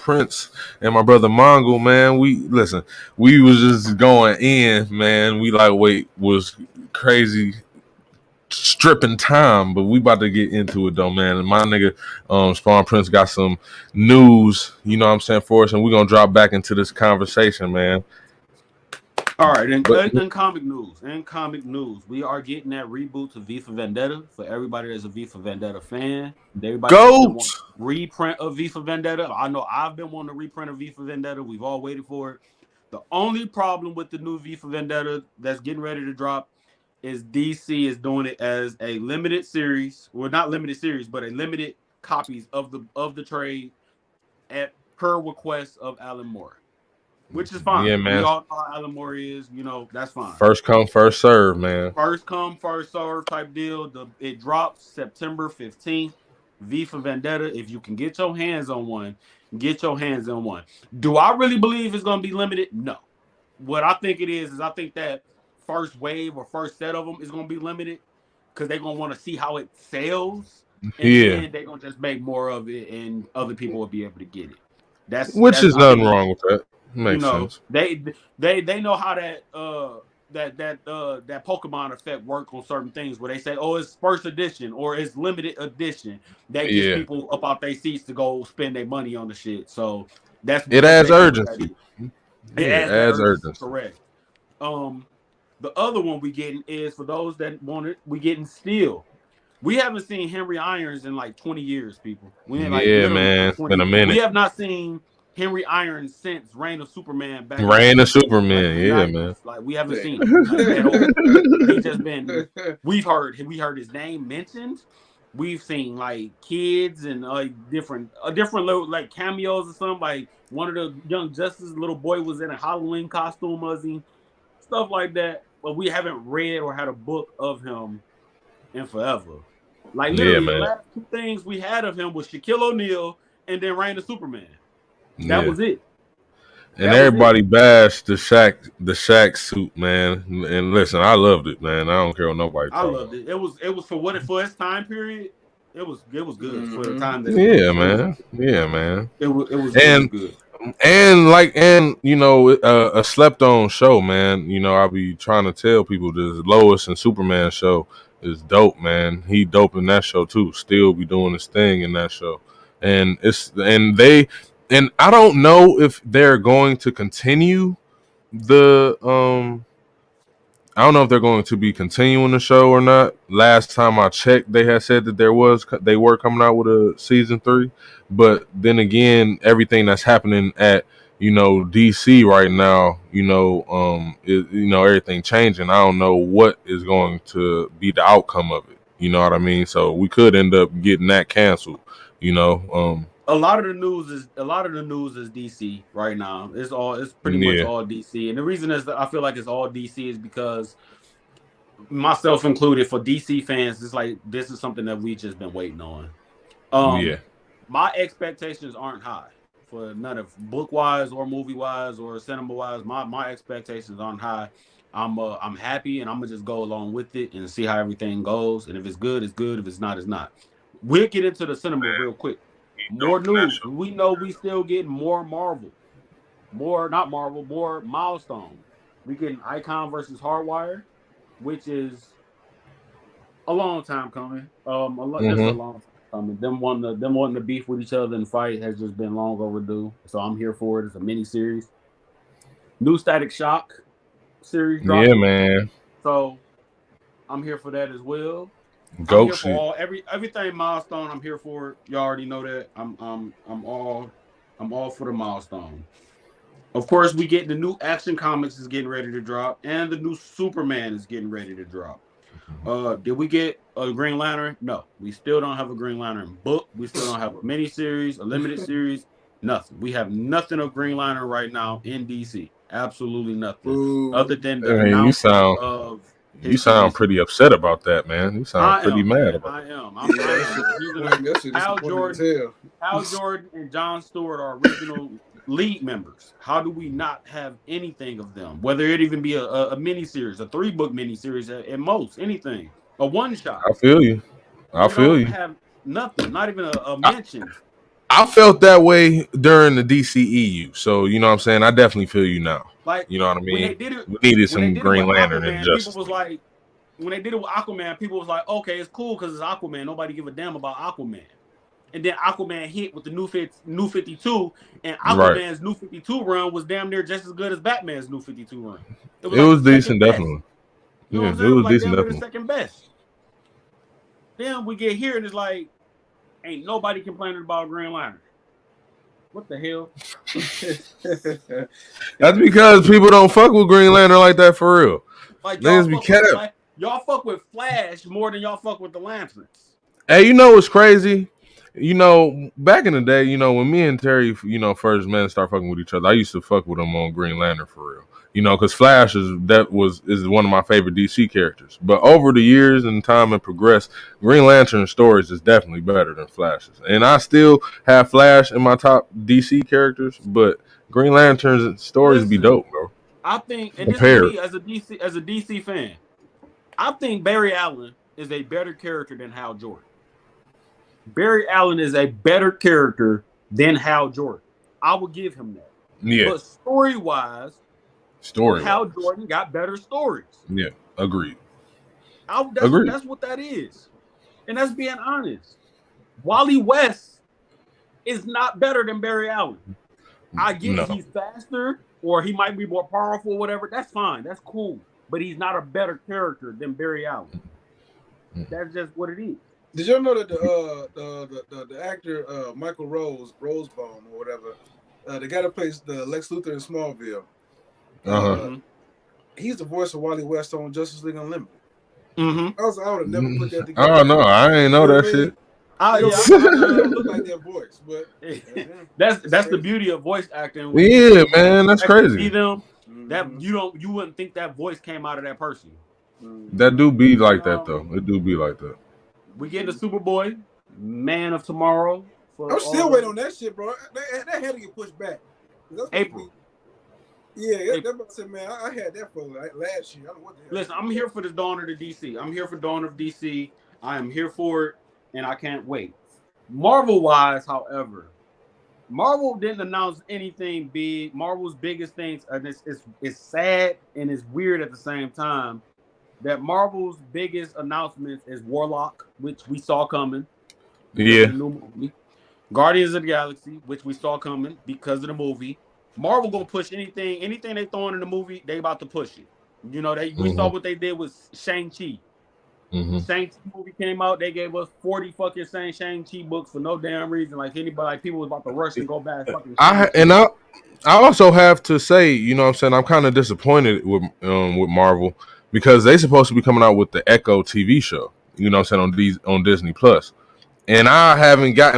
Prince and my brother Mongol, man. We was just going in, man. We like wait was crazy stripping time, but we about to get into it though, man. And my nigga Spawn Prince got some news, you know what I'm saying, for us, and we're gonna drop back into this conversation, man. All right, in comic news, we are getting that reboot to V for Vendetta for everybody that's a V for Vendetta fan. Everybody that's been wanting a reprint of V for Vendetta. I know I've been wanting a reprint of V for Vendetta. We've all waited for it. The only problem with the new V for Vendetta that's getting ready to drop is DC is doing it as a limited series. Well, not limited series, but a limited copies of the trade at per request of Alan Moore. Which is fine. Yeah, man. We all know how Alan Moore is. You know, that's fine. First come, first serve, man. First come, first serve type deal. It drops September 15th. V for Vendetta. If you can get your hands on one, get your hands on one. Do I really believe it's going to be limited? No. What I think it is I think that first wave or first set of them is going to be limited because they're going to want to see how it sells. And then they're going to just make more of it and other people will be able to get it. That's nothing wrong with that. Makes sense. They know how that Pokemon effect work on certain things where they say, oh, it's first edition or it's limited edition. That gets people up out their seats to go spend their money on the shit. So it adds urgency. It adds urgency. Correct. The other one we getting is for those that want it, we getting Steel. We haven't seen Henry Irons in like 20 years, people. Man, it's been a minute. We have not seen Henry Irons since Reign of Superman. Reign of Superman, yeah, man. Like we haven't seen him. He's just been. We heard his name mentioned. We've seen like kids and different little like cameos or something. Like one of the Young Justice little boy was in a Halloween costume, stuff like that. But we haven't read or had a book of him in forever. Like literally, the last two things we had of him was Shaquille O'Neal and then Reign of Superman. That was it. And everybody bashed the Shaq suit, man. And listen, I loved it, man. I don't care what nobody. I loved it. It was for its time period. It was good for the time that. Man. It was good. And you know, a slept on show, man. You know, I'll be trying to tell people this Lois and Superman show is dope, man. He dope in that show too. Still be doing his thing in that show, and I don't know if they're going to continue I don't know if they're going to be continuing the show or not. Last time I checked, they had said that they were coming out with a season 3, but then again, everything that's happening at DC right now, everything changing. I don't know what is going to be the outcome of it. You know what I mean? So we could end up getting that canceled. A lot of the news is DC right now. It's pretty much all DC. And the reason is that I feel like it's all DC is because myself included, for DC fans, it's like this is something that we just been waiting on. My expectations aren't high for none of book wise or movie wise or cinema wise. My expectations aren't high. I'm happy and I'm gonna just go along with it and see how everything goes. And if it's good, it's good. If it's not, it's not. We'll get into the cinema real quick. More news. We know we still getting more Marvel. More Milestone. We getting Icon versus Hardwire, which is a long time coming. That's a long time coming. Them wanting to beef with each other and fight has just been long overdue. So I'm here for it. It's a mini series. New Static Shock series dropping. Yeah, man. So I'm here for that as well. Go I'm here for everything Milestone. I'm here for it. You already know that. I'm all for the Milestone. Of course, we get the new Action Comics is getting ready to drop, and the new Superman is getting ready to drop. Did we get a Green Lantern? No, we still don't have a Green Lantern book. We still don't have a mini series, a limited series. Nothing. We have nothing of Green Lantern right now in DC. Absolutely nothing. Ooh. Other than the announcement of. You sound pretty upset about that, man. You sound pretty mad about it. Hal Jordan and John Stewart are original lead members. How do we not have anything of them? Whether it even be a mini-series, a 3-book mini-series at most, anything. A one-shot. I feel you. Have nothing, not even a mention. I felt that way during the DCEU. So you know what I'm saying. I definitely feel you now. Like, you know what I when mean. they did it, We needed when they some did it with Green Lantern and Aquaman, people Justice was League. like, when they did it with Aquaman, people was like, okay, it's cool because it's Aquaman. Nobody give a damn about Aquaman. And then Aquaman hit with the new 52, and Aquaman's new 52 run was damn near just as good as Batman's new 52 run. It was It like was the decent, second best. definitely. You know what I'm saying? It was like damn near the second best. Then we get here and it's like, ain't nobody complaining about Green Lantern. What the hell? That's because people don't fuck with Green Lantern like that for real. Like y'all fuck with Flash more than y'all fuck with the Lanterns. Hey, you know what's crazy? You know, back in the day, you know, when me and Terry, you know, first men start fucking with each other, I used to fuck with them on Green Lantern for real. You know, because Flash is one of my favorite DC characters. But over the years and time and progressed, Green Lantern stories is definitely better than Flash's. And I still have Flash in my top DC characters, but Green Lantern's stories be dope, bro. I think, and this is me as a DC fan, I think Barry Allen is a better character than Hal Jordan. Barry Allen is a better character than Hal Jordan. I will give him that. Yeah. But story-wise, Hal Jordan got better stories. Yeah, agreed. That's what that is. And that's being honest. Wally West is not better than Barry Allen. I get he's faster or he might be more powerful, whatever. That's fine. That's cool. But he's not a better character than Barry Allen. That's just what it is. Did y'all know that the actor Michael Rosebone or whatever, the guy that plays the Lex Luthor in Smallville, he's the voice of Wally West on Justice League Unlimited. I would have never put that together. Oh no, I ain't know that shit. I don't look like their voice, but that's the beauty of voice acting. Yeah, man, that's crazy. See them, that you wouldn't think that voice came out of that person. That do be like that though. It do be like that. We get the Superboy, Man of Tomorrow. I'm still waiting on that shit, bro. That had to get pushed back. April. Yeah, that's what I said, man. I had that for last year. I don't know what the hell. Listen, I'm here for the Dawn of the DC. I'm here for Dawn of DC. I am here for it, and I can't wait. Marvel-wise, however, Marvel didn't announce anything big. Marvel's biggest things, and it's sad and it's weird at the same time, that Marvel's biggest announcements is Warlock, which we saw coming. Yeah. The new movie. Guardians of the Galaxy, which we saw coming because of the movie. Marvel gonna push anything they throwing in the movie, they about to push it. You know, we saw what they did with Shang-Chi. Shang-Chi movie came out, they gave us 40 fucking Shang-Chi books for no damn reason. Like anybody, like people was about to rush and go back. I also have to say, you know what I'm saying, I'm kind of disappointed with Marvel because they supposed to be coming out with the Echo TV show, you know what I'm saying, on Disney Plus. And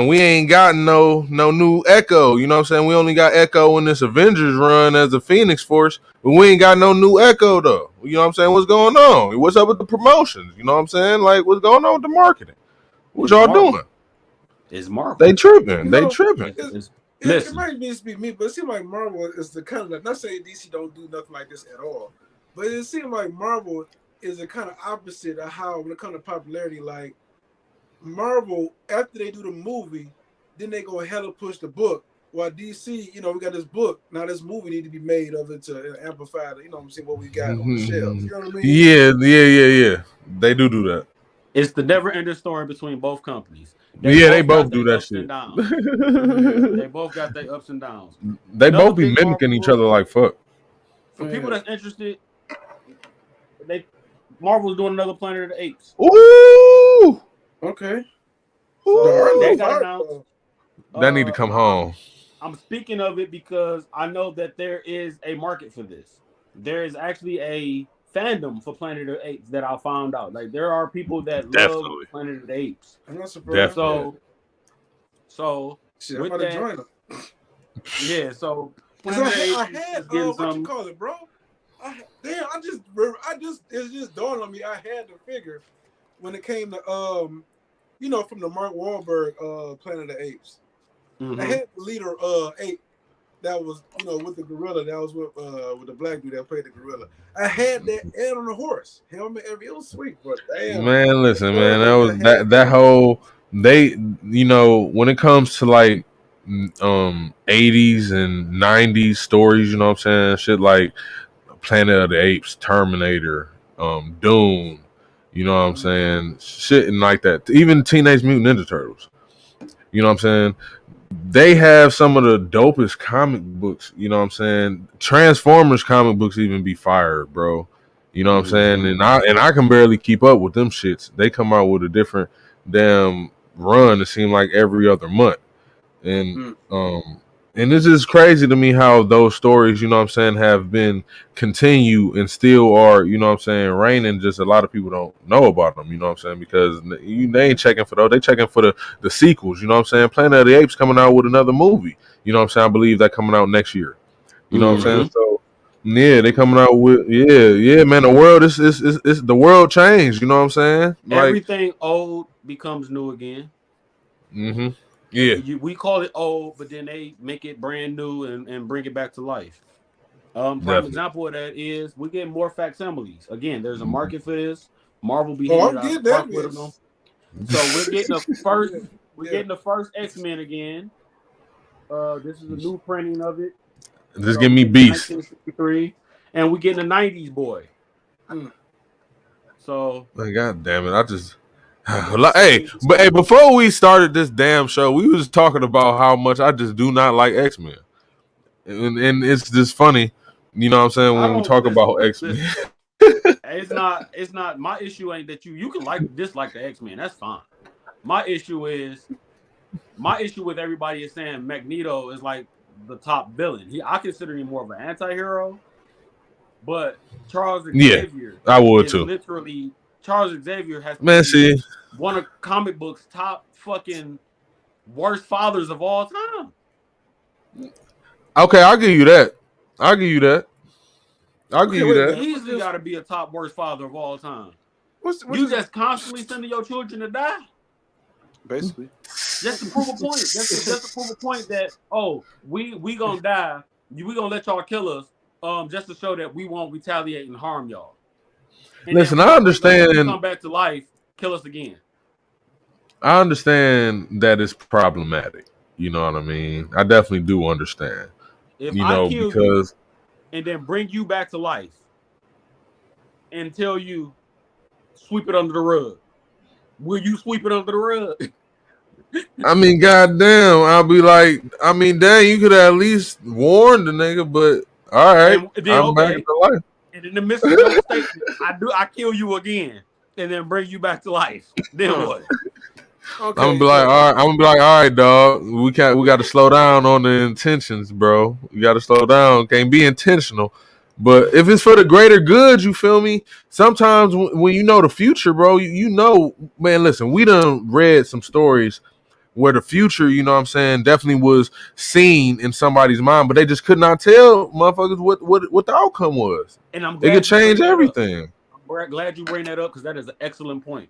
we ain't gotten no new Echo. You know what I'm saying? We only got Echo in this Avengers run as a Phoenix Force, but we ain't got no new Echo though. You know what I'm saying? What's going on? What's up with the promotions? You know what I'm saying? Like, what's going on with the marketing? What y'all doing? It's Marvel. They tripping. They tripping. It might just be me, but it seems like Marvel is the kind of, not saying DC don't do nothing like this at all, but it seems like Marvel is the kind of opposite of how, when it comes to popularity, like, Marvel, after they do the movie, then they go hella push the book. While DC, you know, we got this book. Now this movie need to be made of it to amplify, you know what I'm saying, what we got on the shelves. You know what I Yeah. mean? They do that. It's the never-ending story between both companies. They both do that shit. They both got their ups and downs. They both be mimicking each other like fuck. For people that's interested, Marvel's doing another Planet of the Apes. Ooh! Okay. So they got announced. That need to come home. I'm speaking of it because I know that there is a market for this. There is actually a fandom for Planet of the Apes that I found out. Like there are people that love Planet of the Apes. I'm not surprised. So shit, with that, join them. Yeah. So Planet of the Apes I had what you call it, bro? It just dawned on me. I had to figure when it came to you know, from the Mark Wahlberg Planet of the Apes. I had the leader ape that was, you know, with the gorilla. That was with the black dude that played the gorilla. I had that and on the horse. Helmet, it was sweet, but damn. Man, listen, man, that was that whole you know, when it comes to like 80s and 90s stories, you know what I'm saying? Shit like Planet of the Apes, Terminator, Dune, you know what I'm saying? Shit and like that. Even Teenage Mutant Ninja Turtles. You know what I'm saying? They have some of the dopest comic books, you know what I'm saying? Transformers comic books even be fired, bro. You know what I'm saying? And I can barely keep up with them shits. They come out with a different damn run, it seems like every other month. And this is crazy to me how those stories, you know what I'm saying, have been continue and still are, you know what I'm saying, reigning. Just a lot of people don't know about them, you know what I'm saying, because they ain't checking for those. They checking for the sequels, you know what I'm saying. Planet of the Apes coming out with another movie, you know what I'm saying. I believe that coming out next year, you know what I'm saying. So yeah, they coming out with man. The world is the world changed, you know what I'm saying. Like, everything old becomes new again. Yeah, we call it old, but then they make it brand new and bring it back to life. Prime example of that is we get more facsimiles. Again, there's a market for this. Marvel be hitting it out the park with them. So we're getting the first. We're getting the first X-Men again. This is a new printing of it. Just give me Beast. 1963, and we getting a '90s boy. So, God damn it! I just. Hey, before we started this damn show, we was talking about how much I just do not like X-Men, and it's just funny, you know what I'm saying, when we talk about X-Men. It's not my issue. Ain't that you can dislike the X-Men? That's fine. My issue with everybody is saying Magneto is like the top villain. I consider him more of an anti-hero, but Charles Xavier, I would too. Literally, Charles Xavier has to be one of comic books' top fucking worst fathers of all time. Okay, I'll give you that. I'll give you that. Easily got to be a top worst father of all time. You just constantly sending your children to die. Basically, just to prove a point. Just to prove a point that we gonna die. We gonna let y'all kill us. Just to show that we won't retaliate and harm y'all. And listen, I understand. Come back to life, kill us again. I understand that it's problematic. You know what I mean? I definitely do understand. If I kill you and then bring you back to life and tell you sweep it under the rug, will you sweep it under the rug? I mean, goddamn, I'll be like, I mean, dang, you could at least warn the nigga, but all right, I'm back to life. And in the midst of your statement, I kill you again and then bring you back to life. Then what? Okay, I'm gonna be like, all right, dog. We got to slow down on the intentions, bro. You got to slow down. Can't be intentional. But if it's for the greater good, you feel me? Sometimes when you know the future, bro, you know, man, listen, we done read some stories where the future, you know what I'm saying, definitely was seen in somebody's mind, but they just could not tell motherfuckers what the outcome was. And I'm glad it could change everything. I'm glad you bring that up because that is an excellent point.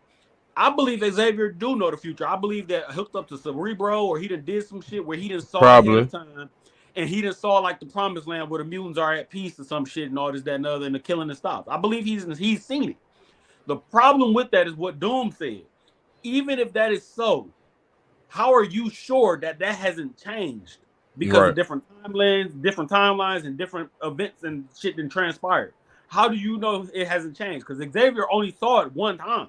I believe Xavier do know the future. I believe that hooked up to Cerebro or he did some shit where he didn't saw ahead of time. And he just saw like the promised land where the mutants are at peace or some shit and all this, that, and other, and the killing and stops. I believe he's seen it. The problem with that is what Doom said. Even if that is so, how are you sure that hasn't changed? Because of different timelines, and different events and shit that transpired. How do you know it hasn't changed? Because Xavier only saw it one time.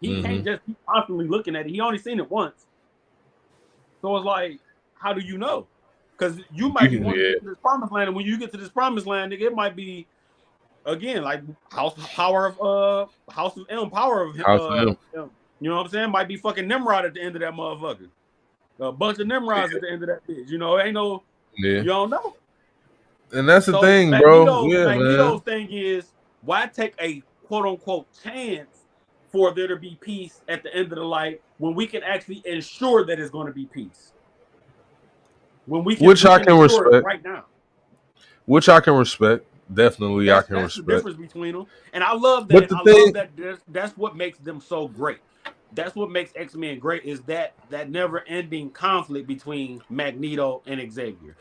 He can't just keep constantly looking at it. He only seen it once. So it's like, how do you know? Because you might be wanting to get to this promised land, and when you get to this promised land, nigga, it might be again like House of M, power of him. You know what I'm saying? Might be fucking Nimrod at the end of that motherfucker. A bunch of Nimrods at the end of that bitch. You know, ain't no. You don't know. And that's the thing, bro. Magneto's thing is why take a quote unquote chance for there to be peace at the end of the light when we can actually ensure that it's going to be peace. When we can, which I can respect right now. Which I can respect. Definitely, I can respect. That's the difference between them, and I love that. That's what makes them so great. That's what makes X-Men great is that never-ending conflict between Magneto and Xavier.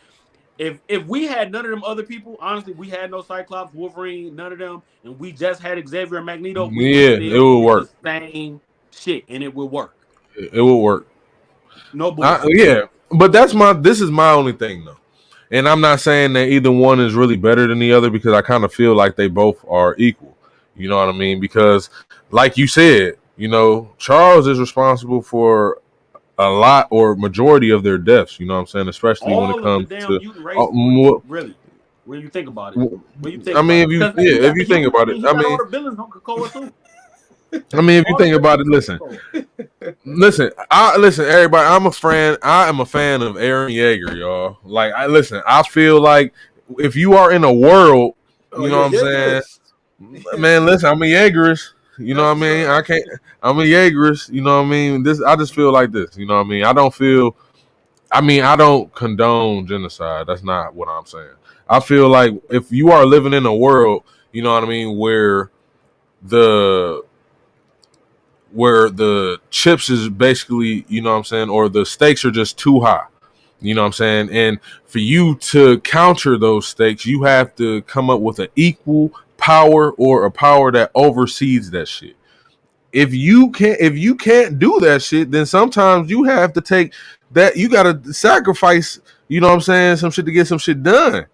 If we had none of them other people, honestly, we had no Cyclops, Wolverine, none of them, and we just had Xavier and Magneto, it would work. The same shit, and it will work. It will work. No bullshit. But this is my only thing though. And I'm not saying that either one is really better than the other because I kind of feel like they both are equal. You know what I mean? Because like you said, Charles is responsible for a lot or majority of their deaths, you know what I'm saying? Especially when it comes to really. When you think about it. If you think about it, he got all the villains on Krakoa too. I mean, if you think about it, listen, everybody. I am a fan of Eren Yeager, y'all. Like, I feel like if you are in a world, you know what I'm saying, man. Listen, I'm a Yeagerist. You know what I mean? I'm a Yeagerist. You know what I mean? I just feel like this. You know what I mean? I don't condone genocide. That's not what I'm saying. I feel like if you are living in a world, you know what I mean, where the chips is basically, you know what I'm saying, or the stakes are just too high. You know what I'm saying? And for you to counter those stakes, you have to come up with an equal power or a power that oversees that shit. If you can't do that shit, then sometimes you have to take that, you gotta sacrifice, you know what I'm saying, some shit to get some shit done.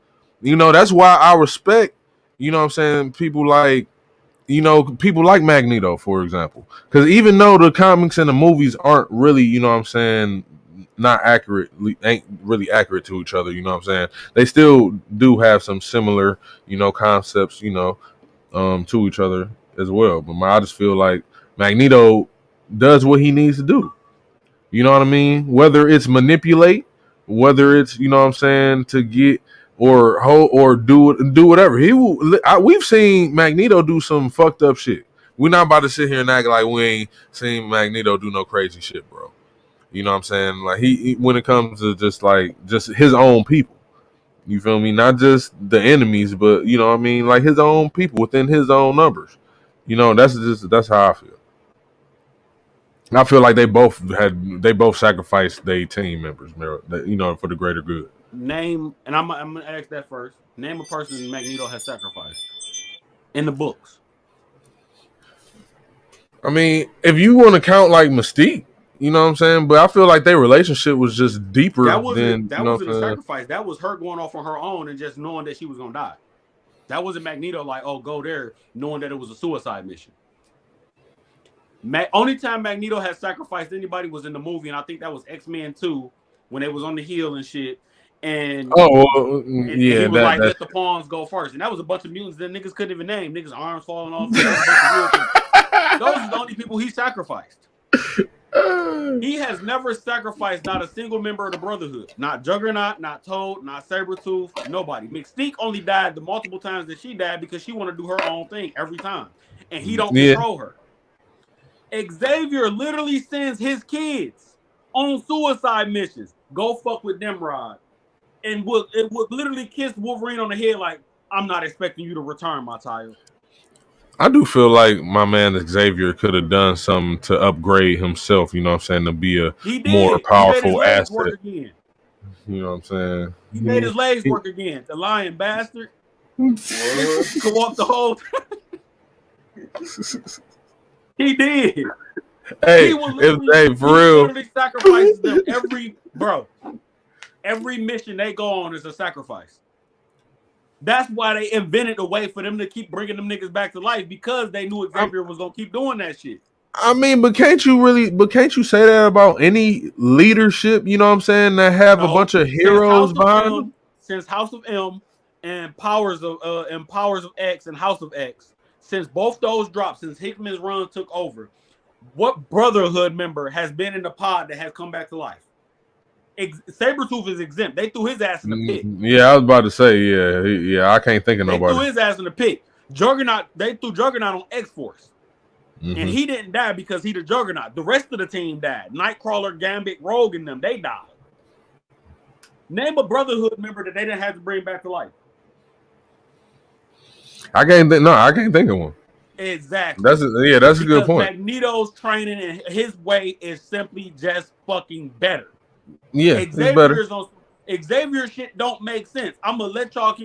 That's why I respect, you know what I'm saying, people like Magneto, for example. Because even though the comics and the movies aren't really, you know what I'm saying, ain't really accurate to each other, you know what I'm saying, they still do have some similar, concepts, to each other as well. But I just feel like Magneto does what he needs to do. You know what I mean? Whether it's manipulate, whether it's, you know what I'm saying, to get or do whatever. We've seen Magneto do some fucked up shit. We're not about to sit here and act like we ain't seen Magneto do no crazy shit, bro. You know what I'm saying? Like he when it comes to just his own people. You feel me? Not just the enemies, but you know what I mean, like his own people within his own numbers. That's how I feel. I feel like they both sacrificed their team members, for the greater good. Name, and I'm gonna ask that first. Name a person Magneto has sacrificed in the books. I mean, if you want to count like Mystique, you know what I'm saying, but I feel like their relationship was just deeper. That wasn't a sacrifice. That was her going off on her own and just knowing that she was gonna die. That wasn't Magneto like, oh, go there, knowing that it was a suicide mission. Only time Magneto has sacrificed anybody was in the movie, and I think that was X-Men 2 when they was on the hill and shit. And he was like, let the pawns go first, and that was a bunch of mutants that niggas couldn't even name. Niggas' arms falling off. Those are the only people he sacrificed. He has never sacrificed not a single member of the Brotherhood. Not Juggernaut, not Toad, not Sabretooth, nobody. Mystique only died the multiple times that she died because she wanted to do her own thing every time, and he don't control her. Xavier literally sends his kids on suicide missions. Go fuck with Nimrod. And would literally kiss Wolverine on the head like, I'm not expecting you to return, my child. I do feel like my man Xavier could have done something to upgrade himself, you know what I'm saying, to be a more powerful asset. Work again. You know what I'm saying? He made his legs work again. The lying bastard. Could walk the whole He did. Hey, for real. Literally sacrifices them every mission they go on is a sacrifice. That's why they invented a way for them to keep bringing them niggas back to life, because they knew Xavier was gonna keep doing that shit. I mean, but can't you say that about any leadership, you know what I'm saying, that have a bunch of heroes behind them? Since House of M and Powers of X and House of X, since both those dropped, since Hickman's run took over, what Brotherhood member has been in the pod that has come back to life? Sabretooth is exempt. They threw his ass in the pit. Yeah, I was about to say, yeah, I can't think of nobody. They threw his ass in the pit. Juggernaut, they threw Juggernaut on X-Force. Mm-hmm. And he didn't die because he the Juggernaut. The rest of the team died. Nightcrawler, Gambit, Rogue, and them, they died. Name a Brotherhood member that they didn't have to bring back to life. I can't think of one. Exactly. That's a good point. Magneto's training and his way is simply just fucking better. Yeah, Xavier shit don't make sense. I'm gonna let y'all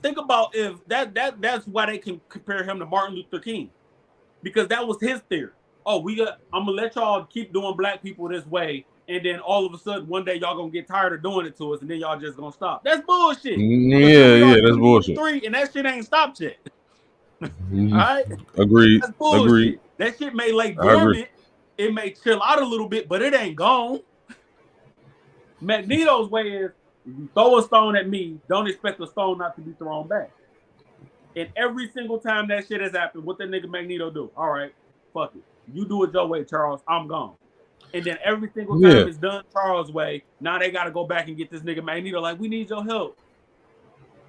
think about if that's why they can compare him to Martin Luther King, because that was his theory. I'm gonna let y'all keep doing black people this way, and then all of a sudden one day y'all gonna get tired of doing it to us, and then y'all just gonna stop. That's bullshit. Yeah, that's bullshit. And that shit ain't stopped yet. All right, agreed. That's bullshit. Agreed. That shit may lay dormant. It may chill out a little bit, but it ain't gone. Magneto's way is, if you throw a stone at me, don't expect the stone not to be thrown back. And every single time that shit has happened, what the nigga Magneto do? All right, fuck it. You do it your way, Charles. I'm gone. And then every single time it's done Charles' way, now they got to go back and get this nigga Magneto. Like, we need your help.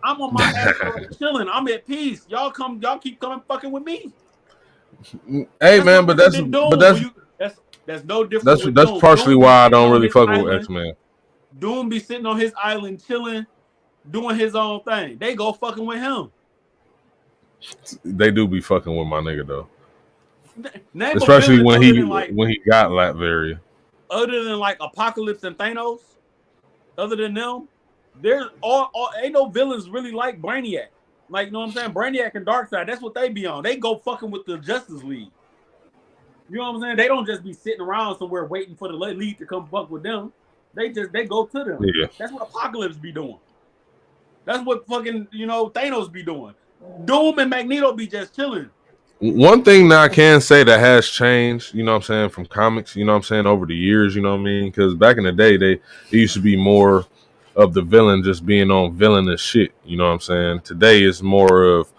I'm on my ass chilling. I'm at peace. Y'all keep coming fucking with me. Hey, man, but that's no different. That's partially why I don't really fuck with X-Men. Doom be sitting on his island chilling, doing his own thing. They go fucking with him. They do be fucking with my nigga though. Especially when he got Latveria. Other than like Apocalypse and Thanos, other than them, there's ain't no villains really like Brainiac. Like, you know what I'm saying? Brainiac and Darkseid, that's what they be on. They go fucking with the Justice League. You know what I'm saying? They don't just be sitting around somewhere waiting for the lead to come fuck with them. They go to them. Yeah. That's what Apocalypse be doing. That's what fucking, Thanos be doing. Doom and Magneto be just chilling. One thing that I can say that has changed, you know what I'm saying, from comics, you know what I'm saying, over the years, you know what I mean? Because back in the day, it used to be more of the villain just being on villainous shit, you know what I'm saying? Today it's more of,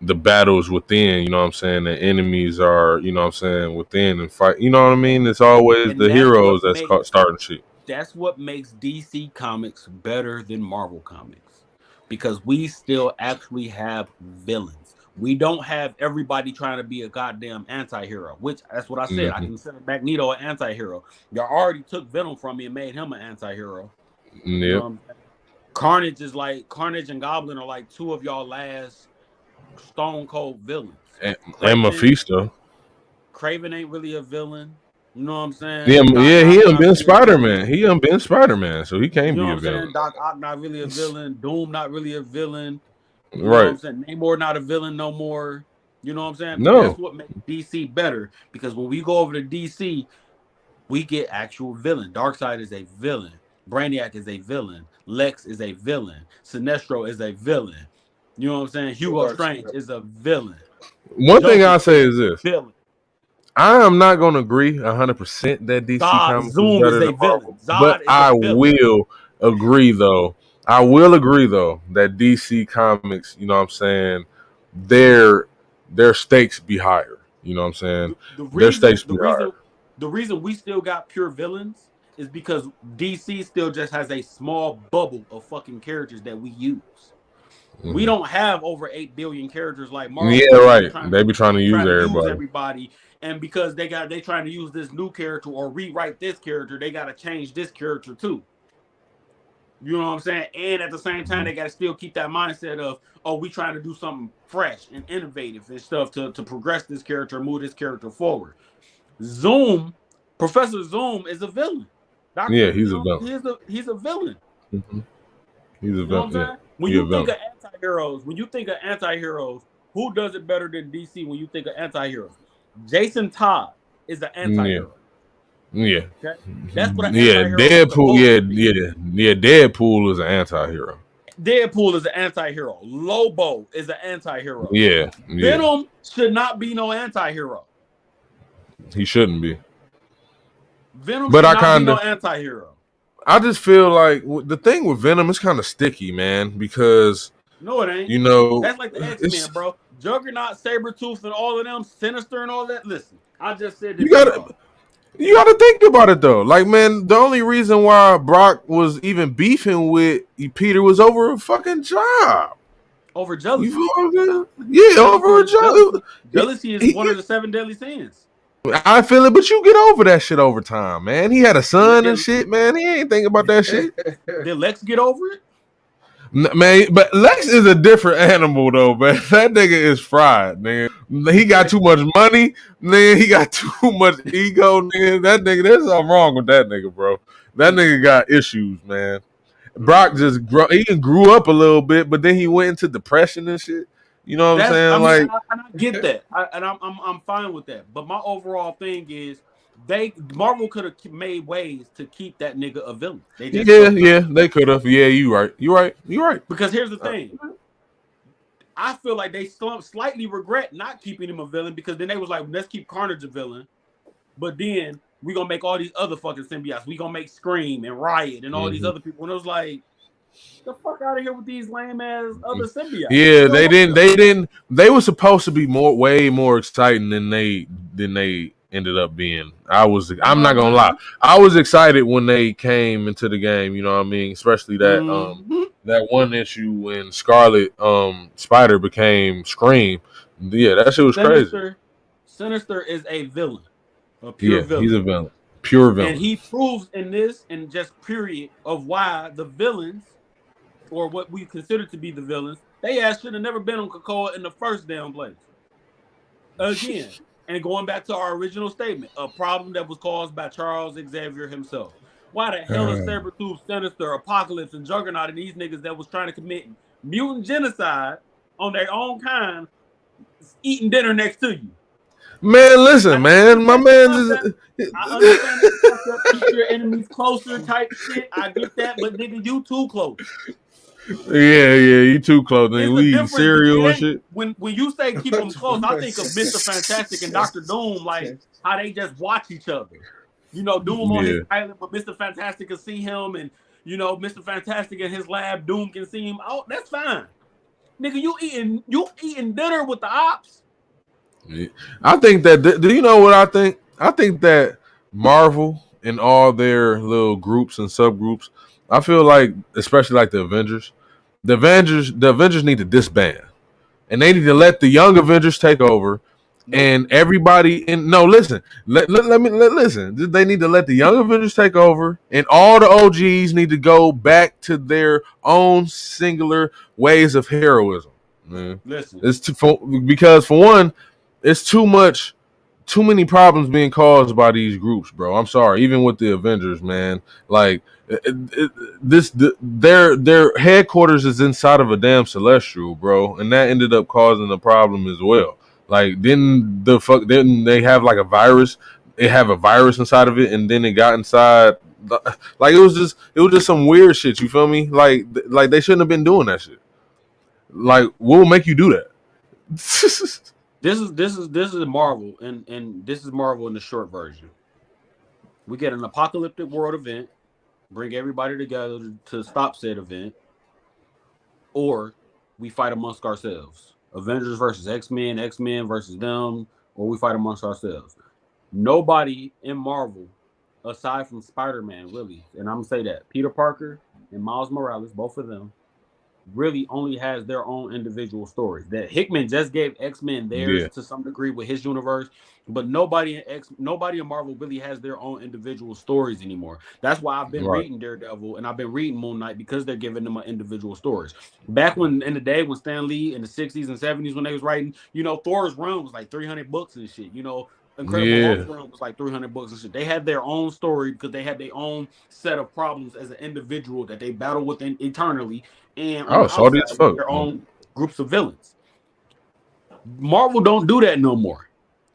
the battles within, you know what I'm saying? The enemies are, you know what I'm saying, within and fight, you know what I mean? It's always the heroes that's starting shit. That's what makes DC Comics better than Marvel Comics, because we still actually have villains. We don't have everybody trying to be a goddamn anti-hero, which that's what I said. I consider Magneto an anti-hero. Y'all already took Venom from me and made him an anti-hero. Yeah. Carnage and Goblin are like two of y'all last stone cold villains. And Mephisto. Kraven ain't really a villain. You know what I'm saying? He done been Spider-Man. He done been Spider-Man, so he can't be a villain. Doc Ock not really a villain. Doom not really a villain. You know right. what I'm saying? Namor not a villain no more. You know what I'm saying? No. That's what makes DC better, because when we go over to DC, we get actual villain. Darkseid is a villain. Brainiac is a villain. Lex is a villain. Sinestro is a villain. You know what I'm saying? Hugo Strange is a villain. One thing I'll say is this. Villain. I am not going to agree 100% that DC Comics Zoom is better than Marvel, but I will agree though. That DC Comics, you know what I'm saying, their stakes be higher. You know what I'm saying? Their stakes be higher. The reason we still got pure villains is because DC still just has a small bubble of fucking characters that we use. We don't have over 8 billion characters like Marvel. Yeah, right. They be trying to use everybody. And because they trying to use this new character or rewrite this character, they got to change this character too. You know what I'm saying? And at the same time, they got to still keep that mindset of, we trying to do something fresh and innovative and stuff to progress this character, move this character forward. Professor Zoom is a villain. He's a villain. He's a villain. Mm-hmm. He's a villain. Yeah. When you think of anti-heroes, who does it better than DC when you think of anti-heroes? Jason Todd is an anti-hero. Yeah. Okay? That's what an anti-hero is. Deadpool is an anti-hero. Deadpool is an anti-hero. Lobo is an anti-hero. Yeah. Venom should not be no anti-hero. He shouldn't be. Venom should not be no anti-hero. I just feel like the thing with Venom is kind of sticky, man, because no, it ain't. You know, that's like the X-Men, bro. Juggernaut, Sabretooth, and all of them, Sinister and all that. Listen, I just said this. You gotta think about it though. Like, man, the only reason why Brock was even beefing with Peter was over a fucking job. Over jealousy. Over a job. Jealousy is one of the 7 deadly sins. I feel it, but you get over that shit over time, man. He had a son and shit, man. He ain't thinking about that shit. Did Lex get over it? Man, but Lex is a different animal, though, man. That nigga is fried, nigga. He got too much money, nigga. He got too much ego, nigga. That nigga, there's something wrong with that nigga, bro. That nigga got issues, man. Brock just grew up a little bit, but then he went into depression and shit. You know what I'm saying? I get that, and I'm fine with that. But my overall thing is, Marvel could have made ways to keep that nigga a villain. They could have. Yeah, you right. Because here's the thing. I feel like they slightly regret not keeping him a villain because then they was like, let's keep Carnage a villain, but then we gonna make all these other fucking symbiotes. We gonna make Scream and Riot and all these other people. And it was like, the fuck out of here with these lame ass other symbiotes. Yeah, they didn't. They were supposed to be way more exciting than they ended up being. I'm not gonna lie. I was excited when they came into the game. You know what I mean? Especially that that one issue when Scarlet Spider became Scream. Yeah, that shit was crazy. Sinister is a villain, a pure villain. He's a villain, pure villain, and he proves in this and just period of why the villains, or what we consider to be the villains, they ass should have never been on Krakoa in the first damn place. Again, and going back to our original statement, a problem that was caused by Charles Xavier himself. Why the hell is Sabretooth, Sinister, Apocalypse, and Juggernaut and these niggas that was trying to commit mutant genocide on their own kind eating dinner next to you? Man, listen, man. My man is... I understand that keep your enemies closer type shit. I get that, but nigga, you too close. Yeah, you too close. We eat cereal and shit. When you say keep them close, I think of Mr. Fantastic and Dr. Doom, like how they just watch each other. You know, Doom on his island, but Mr. Fantastic can see him, and you know, Mr. Fantastic in his lab, Doom can see him. Oh, that's fine. Nigga, you eating dinner with the ops. Yeah. I think that. Do you know what I think? I think that Marvel and all their little groups and subgroups, I feel like, especially like the Avengers need to disband, and they need to let the young Avengers take over, and everybody. And no, listen, let me listen. They need to let the young Avengers take over, and all the OGs need to go back to their own singular ways of heroism. Man, listen, because for one, it's too many problems being caused by these groups, bro. I'm sorry, even with the Avengers, man. Like their headquarters is inside of a damn celestial, bro, and that ended up causing a problem as well. Like, didn't they have like a virus? They have a virus inside of it, and then it got inside. Like it was just some weird shit. You feel me? Like they shouldn't have been doing that shit. Like, what will make you do that? This is Marvel, and this is Marvel in the short version. We get an apocalyptic world event, bring everybody together to stop said event, or we fight amongst ourselves. Avengers versus X-Men, X-Men versus them, or we fight amongst ourselves. Nobody in Marvel, aside from Spider-Man, really, and I'm gonna say that Peter Parker and Miles Morales, both of them, really only has their own individual stories. That Hickman just gave X-Men theirs to some degree with his universe, but nobody in Marvel really has their own individual stories anymore. That's why I've been reading Daredevil and I've been reading Moon Knight, because they're giving them individual stories. Back when in the day when Stan Lee in the 60s and 70s when they was writing, you know, Thor's run was like 300 books and shit, you know. Incredible Hulk's run was like 300 books and shit. They had their own story because they had their own set of problems as an individual that they battle with eternally, and their own groups of villains. Marvel don't do that no more.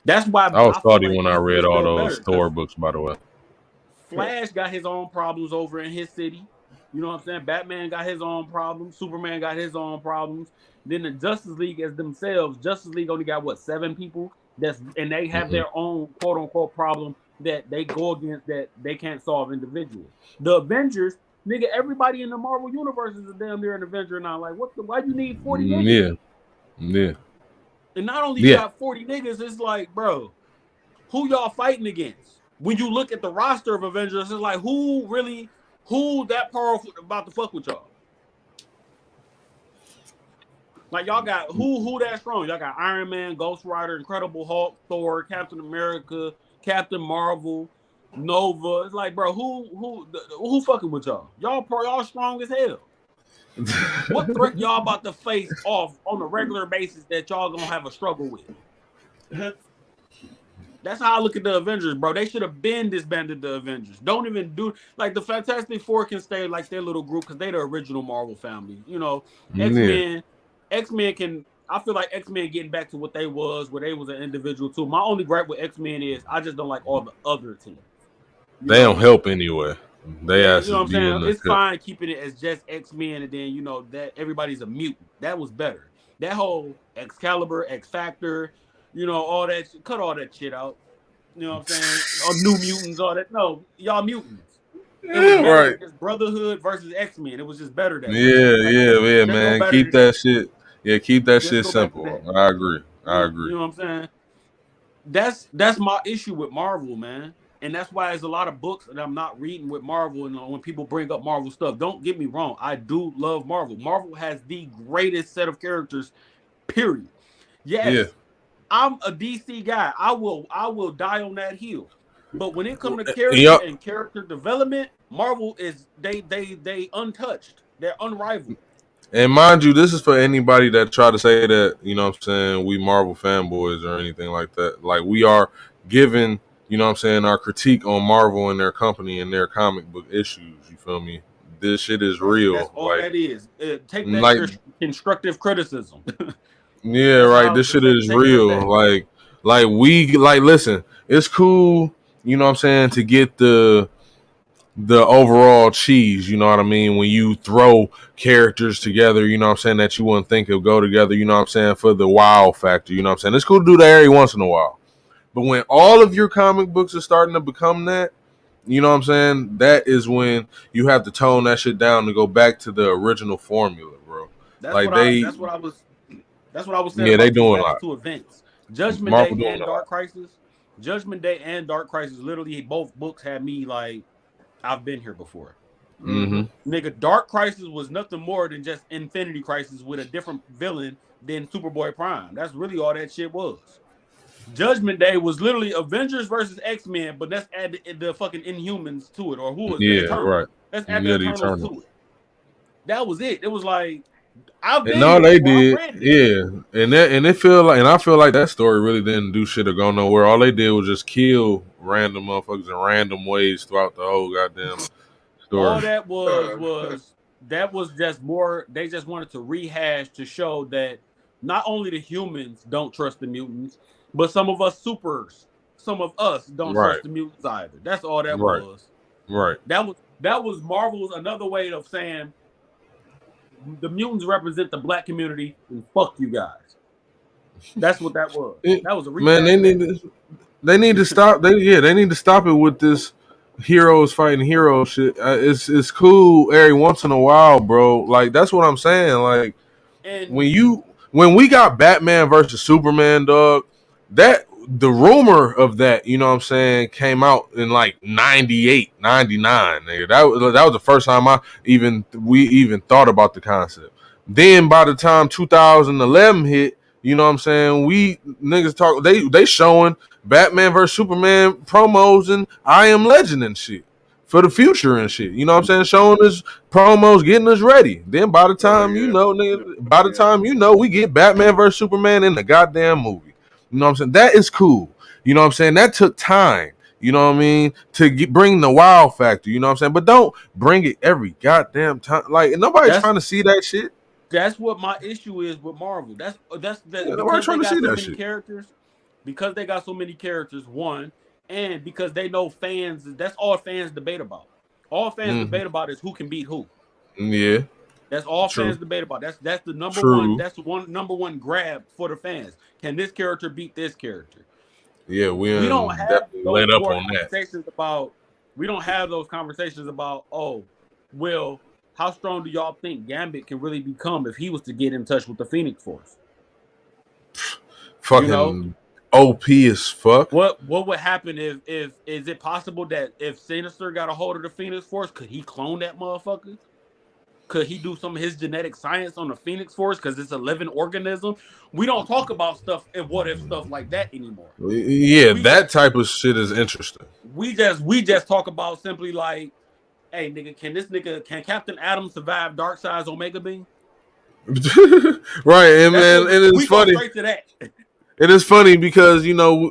That's why I was salty when I read all those Thor books, by the way. Flash got his own problems over in his city. You know what I'm saying? Batman got his own problems. Superman got his own problems. Then the Justice League as themselves, Justice League only got 7 people. And they have their own quote unquote problem that they go against that they can't solve individually. The Avengers, nigga, everybody in the Marvel universe is a damn near an Avenger now. Like, why you need 40 niggas? Yeah. And not only you got 40 niggas, it's like, bro, who y'all fighting against? When you look at the roster of Avengers, it's like, who that powerful about to fuck with y'all? Like, y'all got who that strong? Y'all got Iron Man, Ghost Rider, Incredible Hulk, Thor, Captain America, Captain Marvel, Nova. It's like, bro, who fucking with y'all? Y'all strong as hell. What threat y'all about to face off on a regular basis that y'all gonna have a struggle with? That's how I look at the Avengers, bro. They should have been disbanded the Avengers. Don't even do like the Fantastic Four can stay like their little group because they the original Marvel family. You know, X-Men can I feel like X-Men getting back to what they was, where they was an individual too. My only gripe with X-Men is I just don't like all the other teams. They don't help anyway. They you know asses what I'm be saying? in the It's cut. fine keeping it as just X-Men, and then that everybody's a mutant. That was better. That whole Excalibur, X Factor, all that. Cut all that shit out. You know what I'm saying? All New Mutants, all that. No, y'all mutants. It was Yeah, better right. as Brotherhood versus X-Men. It was just better that way. Yeah, Just go man. better Keep than that. that shit. Yeah, keep that Just shit go back to simple. that. I agree. You know what I'm saying? That's my issue with Marvel, man. And that's why there's a lot of books that I'm not reading with Marvel. And when people bring up Marvel stuff, don't get me wrong. I do love Marvel. Marvel has the greatest set of characters, period. Yes, Yeah. I'm a DC guy. I will die on that hill. But when it comes to character Yep. and character development, Marvel is they untouched. They're unrivaled. And mind you, this is for anybody that try to say that, what I'm saying, we Marvel fanboys or anything like that. Like, we are given, what I'm saying, our critique on Marvel and their company and their comic book issues. You feel me? This shit is real. That's all that is. Take that like, constructive criticism. yeah, That's right. how This shit is take it as real. that. Listen, it's cool, what I'm saying, to get the overall cheese, you know what I mean? When you throw characters together, you know what I'm saying, that you wouldn't think would go together, you know what I'm saying, for the wow factor, you know what I'm saying? It's cool to do that every once in a while. But when all of your comic books are starting to become that, you know what I'm saying, that is when you have to tone that shit down to go back to the original formula, bro. That's what I was saying yeah, they about these doing a last lot. two events. Judgment Marvel Day doing and a lot. Dark Crisis. Judgment Day and Dark Crisis, literally both books had me like, I've been here before. Mm-hmm. Nigga, Dark Crisis was nothing more than just Infinity Crisis with a different villain than Superboy Prime. That's really all that shit was. Judgment Day was literally Avengers versus X-Men, but let's add the fucking Inhumans to it, or who was the Yeah, Eternals. right. Let's add the Yeah, the Eternals Eternal. to it. That was it. It was like, I've And been all here they before. I've did, read this. yeah, and I feel like that story really didn't do shit or go nowhere. All they did was just kill random motherfuckers in random ways throughout the whole goddamn story. All that was just more. They just wanted to rehash to show that not only the humans don't trust the mutants, but some of us don't trust the mutants either. That's all that was. Right. That was Marvel's another way of saying the mutants represent the black community and fuck you guys. That's what that was. That was a man. They need to stop. They need to stop it with this heroes fighting heroes shit. It's cool every once in a while, bro. Like, that's what I'm saying. Like, and when we got Batman versus Superman, dog, that the rumor of that, you know what I'm saying, came out in like 98, 99. Nigga. That was the first time we even thought about the concept. Then by the time 2011 hit, you know what I'm saying, we niggas talk, they showing Batman versus Superman promos and I Am Legend and shit for the future and shit. You know what I'm saying? Showing us promos, getting us ready. Then by the time we get Batman versus Superman in the goddamn movie. You know what I'm saying? That is cool. You know what I'm saying? That took time. You know what I mean? To bring the wow factor. You know what I'm saying? But don't bring it every goddamn time. Like, nobody's trying to see that shit. That's what my issue is with Marvel. That's because they got so many characters. Because they got so many characters, one, and because they know fans. That's all fans debate about. All fans debate about is who can beat who. Yeah, that's all fans debate about. That's the number one. That's the number one grab for the fans. Can this character beat this character? Yeah, we don't have those let up on conversations about. We don't have those conversations about. Oh, well, how strong do y'all think Gambit can really become if he was to get in touch with the Phoenix Force? Fucking OP as fuck. What would happen if is it possible that if Sinister got a hold of the Phoenix Force, could he clone that motherfucker? Could he do some of his genetic science on the Phoenix Force because it's a living organism? We don't talk about stuff and what if stuff like that anymore. Yeah, that type of shit is interesting. We just talk about simply like, hey nigga, can Captain Atom survive Darkseid's Omega Beam? Right, and man, and it's funny. Go straight to that. It is funny because,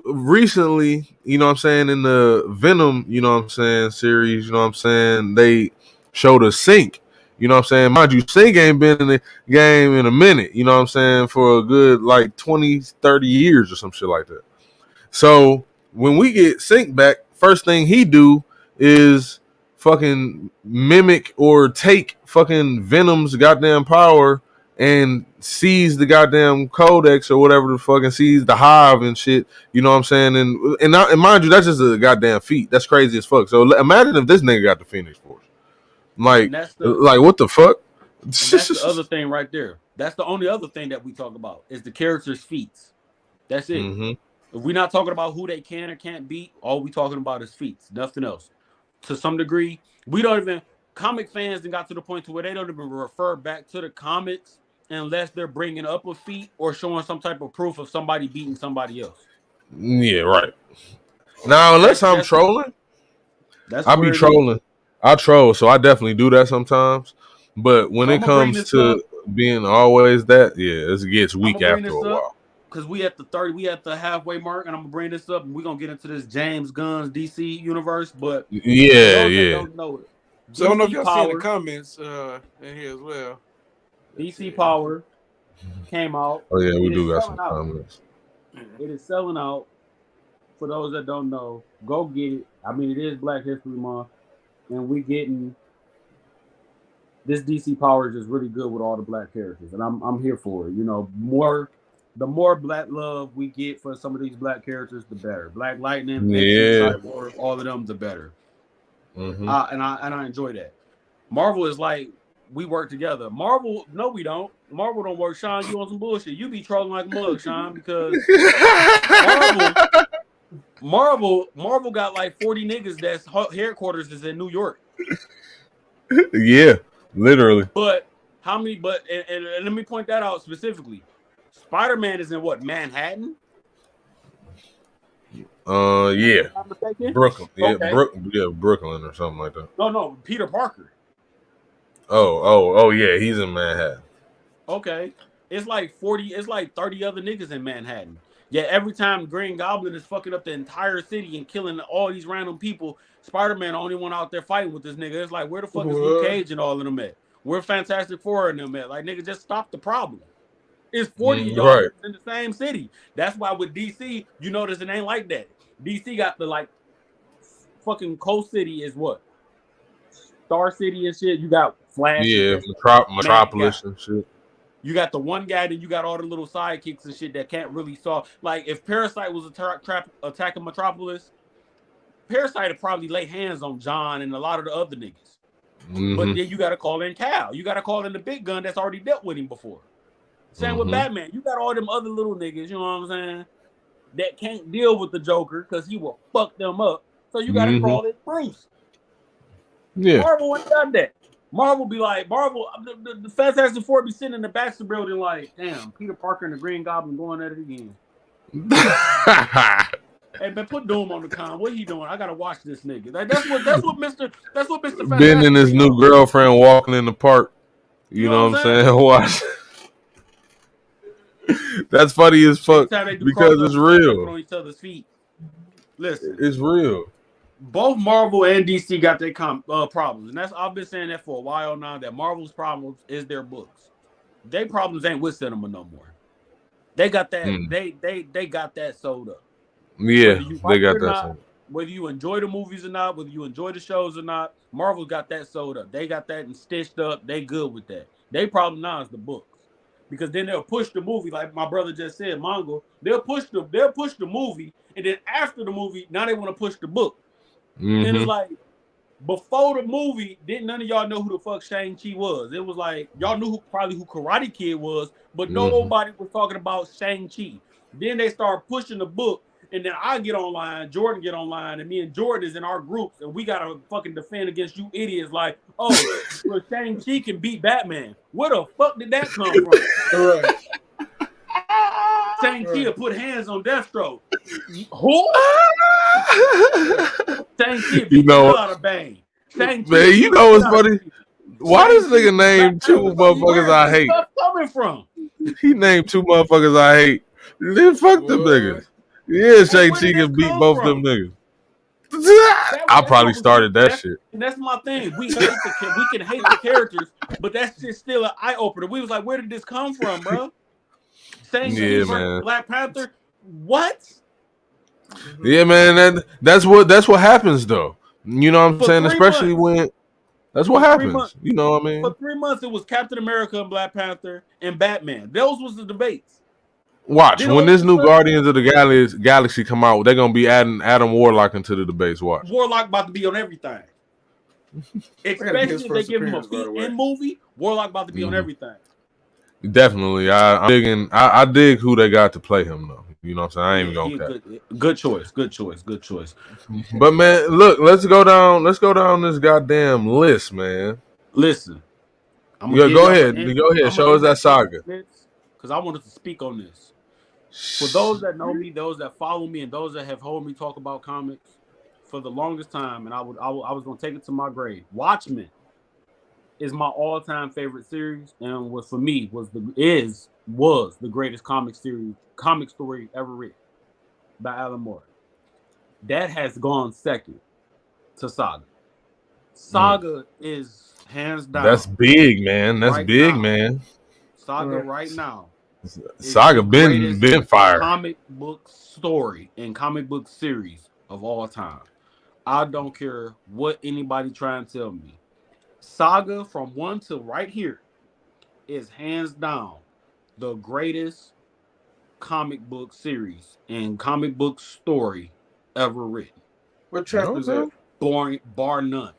recently, you know what I'm saying, in the Venom, you know what I'm saying, series, you know what I'm saying, they showed a sync. You know what I'm saying? Mind you, Sync ain't been in the game in a minute, you know what I'm saying, for a good like 20, 30 years or some shit like that. So when we get Sync back, first thing he do is fucking mimic or take fucking Venom's goddamn power and seize the goddamn codex or whatever the fucking seize the hive and shit. You know what I'm saying? And mind you, that's just a goddamn feat. That's crazy as fuck. So imagine if this nigga got the Phoenix Force. Like what the fuck? And that's the other thing right there. That's the only other thing that we talk about is the character's feats. That's it. Mm-hmm. If we're not talking about who they can or can't beat, all we talking about is feats, nothing else. To some degree, we don't even comic fans got to the point to where they don't even refer back to the comics unless they're bringing up a feat or showing some type of proof of somebody beating somebody else. Yeah, right. Now, unless I'm trolling, I'll be trolling. I troll, so I definitely do that sometimes. But when it comes to being always that, yeah, it gets weak after a while. Because we at the halfway mark, and I'm gonna bring this up, and we're gonna get into this James Gunn's DC universe. But don't know it. So I don't know if y'all seen the comments in here as well. DC Power came out. Oh yeah, we do got some comments. It is selling out. For those that don't know, go get it. I mean, it is Black History Month, and we getting this DC Power is just really good with all the black characters, and I'm here for it. You know, the more black love we get for some of these black characters, the better. Black Lightning, Cyborg, all of them, the better. Mm-hmm. And I enjoy that. Marvel is like, we work together. Marvel, no, we don't. Marvel don't work. Sean, you on some bullshit. You be trolling like a mug, Sean, because Marvel got like 40 niggas that's headquarters is in New York. Yeah, literally. But how many? But and let me point that out specifically. Spider-Man is in what, Manhattan? Yeah, Brooklyn. Yeah, Brooklyn or something like that. No, Peter Parker. Oh, yeah, he's in Manhattan. Okay, it's like 40. It's like 30 other niggas in Manhattan. Yeah, every time Green Goblin is fucking up the entire city and killing all these random people, Spider-Man the only one out there fighting with this nigga. It's like, where the fuck is Luke Cage and all of them at? Where Fantastic Four and them at? Like, nigga, just stop the problem. It's 40 y'all in the same city. That's why with DC, you notice it ain't like that. DC got the like fucking Coast City is what? Star City and shit. You got Flash. Yeah, Metropolis and shit. You got the one guy, then you got all the little sidekicks and shit that can't really solve. Like, if Parasite was attacking Metropolis, Parasite would probably lay hands on John and a lot of the other niggas. Mm-hmm. But then you got to call in Cal. You got to call in the big gun that's already dealt with him before. Same with Batman. You got all them other little niggas, you know what I'm saying, that can't deal with the Joker because he will fuck them up. So you got to call in Bruce. Yeah. Marvel ain't done that. Marvel be like, the Fantastic Four be sitting in the Baxter building like, damn, Peter Parker and the Green Goblin going at it again. Hey man, put Doom on the con. What he doing? I gotta watch this nigga. Like, that's what Mr. Fantastic Ben and his new girlfriend walking in the park. You know what I'm saying? Watch. That's funny as fuck because it's real. On each other's feet. Listen, it's real. Both Marvel and DC got their problems, and I've been saying that for a while now. That Marvel's problems is their books. Their problems ain't with cinema no more. They got that. They got that sold up. Yeah, they got that. Whether you enjoy the movies or not, whether you enjoy the shows or not, Marvel got that sold up. They got that and stitched up. They good with that. Their problem now is the books, because then they'll push the movie, like my brother just said, Mongo. They'll push the movie, and then after the movie, now they want to push the book. Mm-hmm. And it's like, before the movie, didn't none of y'all know who the fuck Shang-Chi was? It was like, y'all knew probably who Karate Kid was, but nobody was talking about Shang-Chi. Then they start pushing the book, and then I get online, Jordan get online, and me and Jordan is in our groups, and we gotta fucking defend against you idiots like, oh, well, Shang-Chi can beat Batman. Where the fuck did that come from? Right. Shang-Chi put hands on Deathstroke. Who? Shang-Chi beat the hell out of Bane. Man, you know what's funny? Why does nigga name two motherfuckers I hate? Where's coming from? He named two motherfuckers I hate. Then fuck them niggas. Yeah, Shang-Chi can beat both them niggas. I probably started that shit. And that's my thing. We can hate the characters, but that's just still an eye opener. We was like, where did this come from, bro? Shang-Chi versus Black Panther. What? Yeah, man. That's what happens though. You know what I'm saying? Especially when that's what happens. You know what I mean? For 3 months, it was Captain America and Black Panther and Batman. Those was the debates. Watch when this new Guardians of the Galaxy come out, they're gonna be adding Adam Warlock into the debates. Watch. Warlock about to be on everything. Especially if they give him a feat in movie. Warlock about to be on everything. Definitely, I dig who they got to play him though. You know what I'm saying? I ain't even gonna good choice. But man, look, let's go down this goddamn list, man. Listen, go ahead. Show us that saga. Because I wanted to speak on this. For those that know me, those that follow me, and those that have heard me talk about comics for the longest time, and I was gonna take it to my grave. Watchmen is my all-time favorite series, and was the greatest comic story ever written by Alan Moore. That has gone second to Saga. Saga is hands down. That's big, man. That's big, man. Saga right now. Saga been fired. Comic book story and comic book series of all time. I don't care what anybody try and tell me. Saga from 1 to right here is hands down the greatest comic book series and comic book story ever written. What chapter is that? Bar none.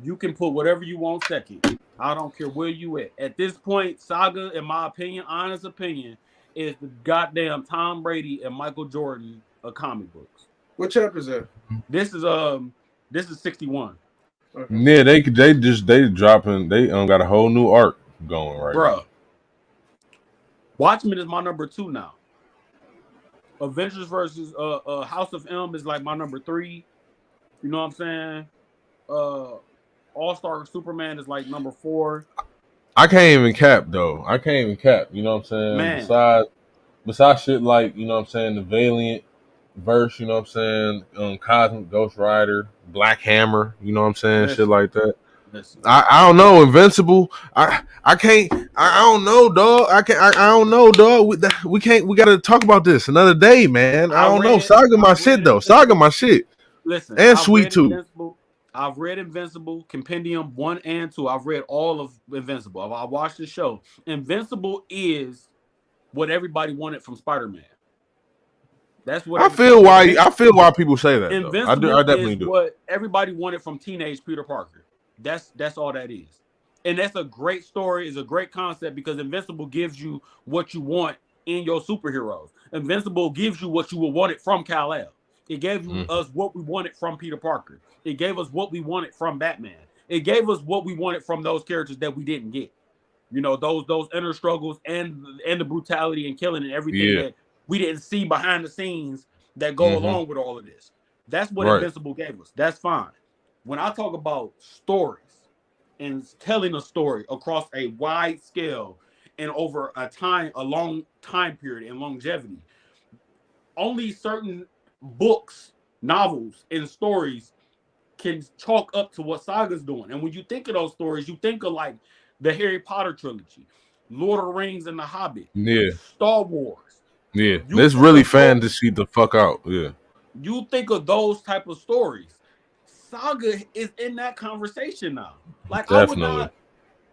You can put whatever you want second. I don't care where you at. At this point, Saga, in my opinion, honest opinion, is the goddamn Tom Brady and Michael Jordan of comic books. What chapter is that? This is 61. Okay. Yeah, they dropping. They got a whole new arc going right now. Watchmen is my number 2 now. Avengers versus House of M is like my number 3. You know what I'm saying? All-Star Superman is like number 4. I can't even cap though. You know what I'm saying? Man. Besides shit like, you know what I'm saying, the Valiant verse, you know what I'm saying, Cosmic Ghost Rider, Black Hammer, you know what I'm saying, shit like that. I don't know, Invincible. I don't know, dog. I don't know, dog. We gotta talk about this another day, man. I don't know. Saga my shit though. Saga my shit. Listen, and Sweet Tooth. I've read Invincible, Compendium 1 and 2. I've read all of Invincible. I watched the show. Invincible is what everybody wanted from Spider-Man. That's what I feel why people say that. Invincible I definitely is do. What everybody wanted from teenage Peter Parker. That's all that is. And that's a great story. It's a great concept because Invincible gives you what you want in your superheroes. Invincible gives you what you would want it from Kal-El. It gave us what we wanted from Peter Parker. It gave us what we wanted from Batman. It gave us what we wanted from those characters that we didn't get. You know, those inner struggles and the brutality and killing and everything that we didn't see behind the scenes that go along with all of this. That's what Invincible gave us. That's fine. When I talk about stories and telling a story across a wide scale and over a long time period and longevity, only certain books, novels, and stories can chalk up to what Saga's doing. And when you think of those stories, you think of like the Harry Potter trilogy, Lord of the Rings and the Hobbit, Star Wars. Yeah, it's really fantasy the fuck out. Yeah. You think of those type of stories. Saga is in that conversation now. Like definitely.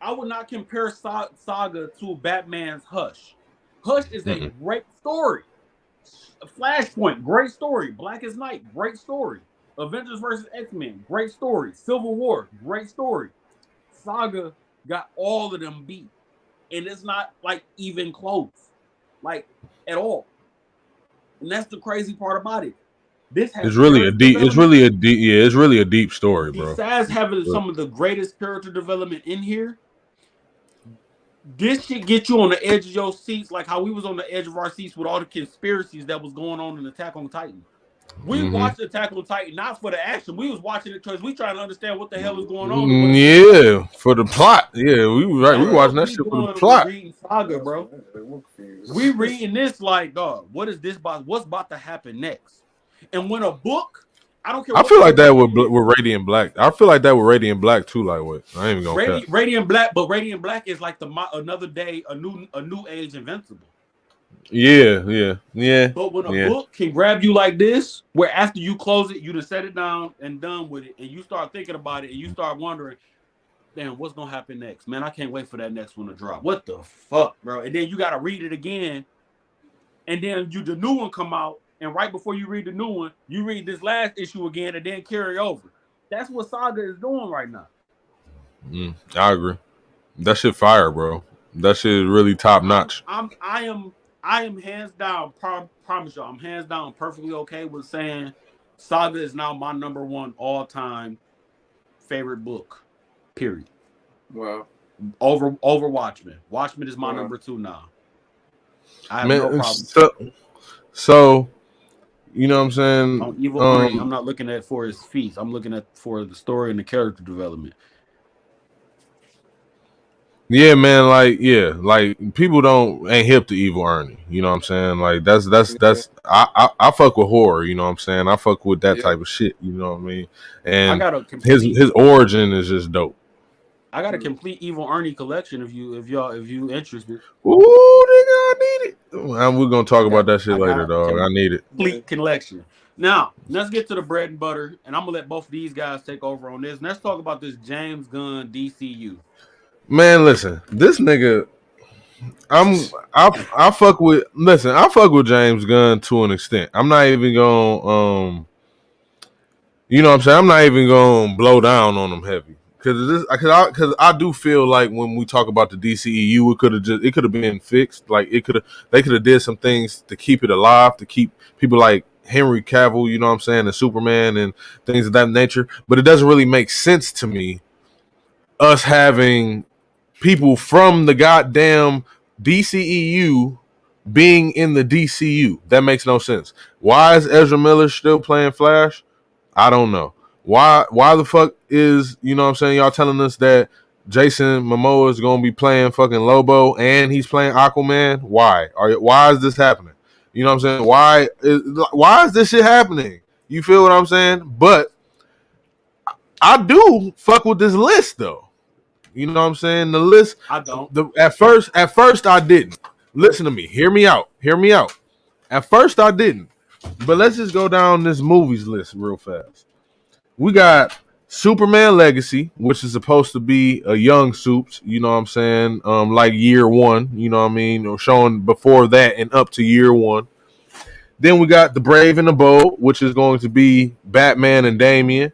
I would not compare Saga to Batman's Hush. Hush is a great story. Flashpoint, great story. Blackest Night, great story. Avengers versus X-Men, great story. Civil War, great story. Saga got all of them beat. And it's not like even close. Like at all. And that's the crazy part about it. It's really a deep story, bro. Besides having some of the greatest character development in here, this should get you on the edge of your seats, like how we was on the edge of our seats with all the conspiracies that was going on in Attack on Titan. We watched Attack on Titan not for the action. We was watching it because we trying to understand what the hell is going on. Yeah, for the plot. Yeah, we watching that shit for the plot. Reading Saga, bro. We reading this like, dog, what is this about? What's about to happen next? And when a book I don't care. I feel like that with Radiant Black. I feel like that with Radiant Black too. Like what? I ain't even gonna cut. Radiant Black, but Radiant Black is like another day, a new age Invincible. Yeah. But when a book can grab you like this, where after you close it, you just set it down and done with it, and you start thinking about it, and you start wondering, damn, what's gonna happen next? Man, I can't wait for that next one to drop. What the fuck, bro? And then you gotta read it again, and then the new one come out, and right before you read the new one, you read this last issue again, and then carry over. That's what Saga is doing right now. I agree. That shit fire, bro. That shit is really top notch. I am hands down, promise y'all, I'm hands down perfectly okay with saying Saga is now my number one all-time favorite book. Period. Wow. Over Watchmen. Watchmen is my number 2 now. I have no problem. So, you know what I'm saying? On Evil Ernie, I'm not looking at for his feats. I'm looking at for the story and the character development. Yeah, man, like people ain't hip to Evil Ernie. You know what I'm saying? Like that's I fuck with horror, you know what I'm saying? I fuck with that type of shit, you know what I mean? And his origin is just dope. I got a complete Evil Ernie collection if you interested. Ooh, nigga, I need it. We're gonna talk about that shit later, dog. I need it. Complete collection. Now, let's get to the bread and butter, and I'm gonna let both of these guys take over on this. And let's talk about this James Gunn DCU. Man, listen, this nigga, I fuck with. Listen, I fuck with James Gunn to an extent. I'm not even gonna, you know what I'm saying? I'm not even gonna blow down on him heavy because I do feel like when we talk about the DCEU, it could have been fixed. Like they could have did some things to keep it alive, to keep people like Henry Cavill, you know what I'm saying, and Superman and things of that nature. But it doesn't really make sense to me us having people from the goddamn DCEU being in the DCU. That makes no sense. Why is Ezra Miller still playing Flash? I don't know. Why the fuck is, you know what I'm saying, y'all telling us that Jason Momoa is going to be playing fucking Lobo and he's playing Aquaman? Why is this happening? You know what I'm saying? Why is this shit happening? You feel what I'm saying? But I do fuck with this list though. You know what I'm saying? The list. I don't. At first I didn't. Listen to me. Hear me out. At first I didn't. But let's just go down this movies list real fast. We got Superman Legacy, which is supposed to be a young Supes, you know what I'm saying? Like year 1, you know what I mean? Or showing before that and up to year 1. Then we got The Brave and the Bold, which is going to be Batman and Damian.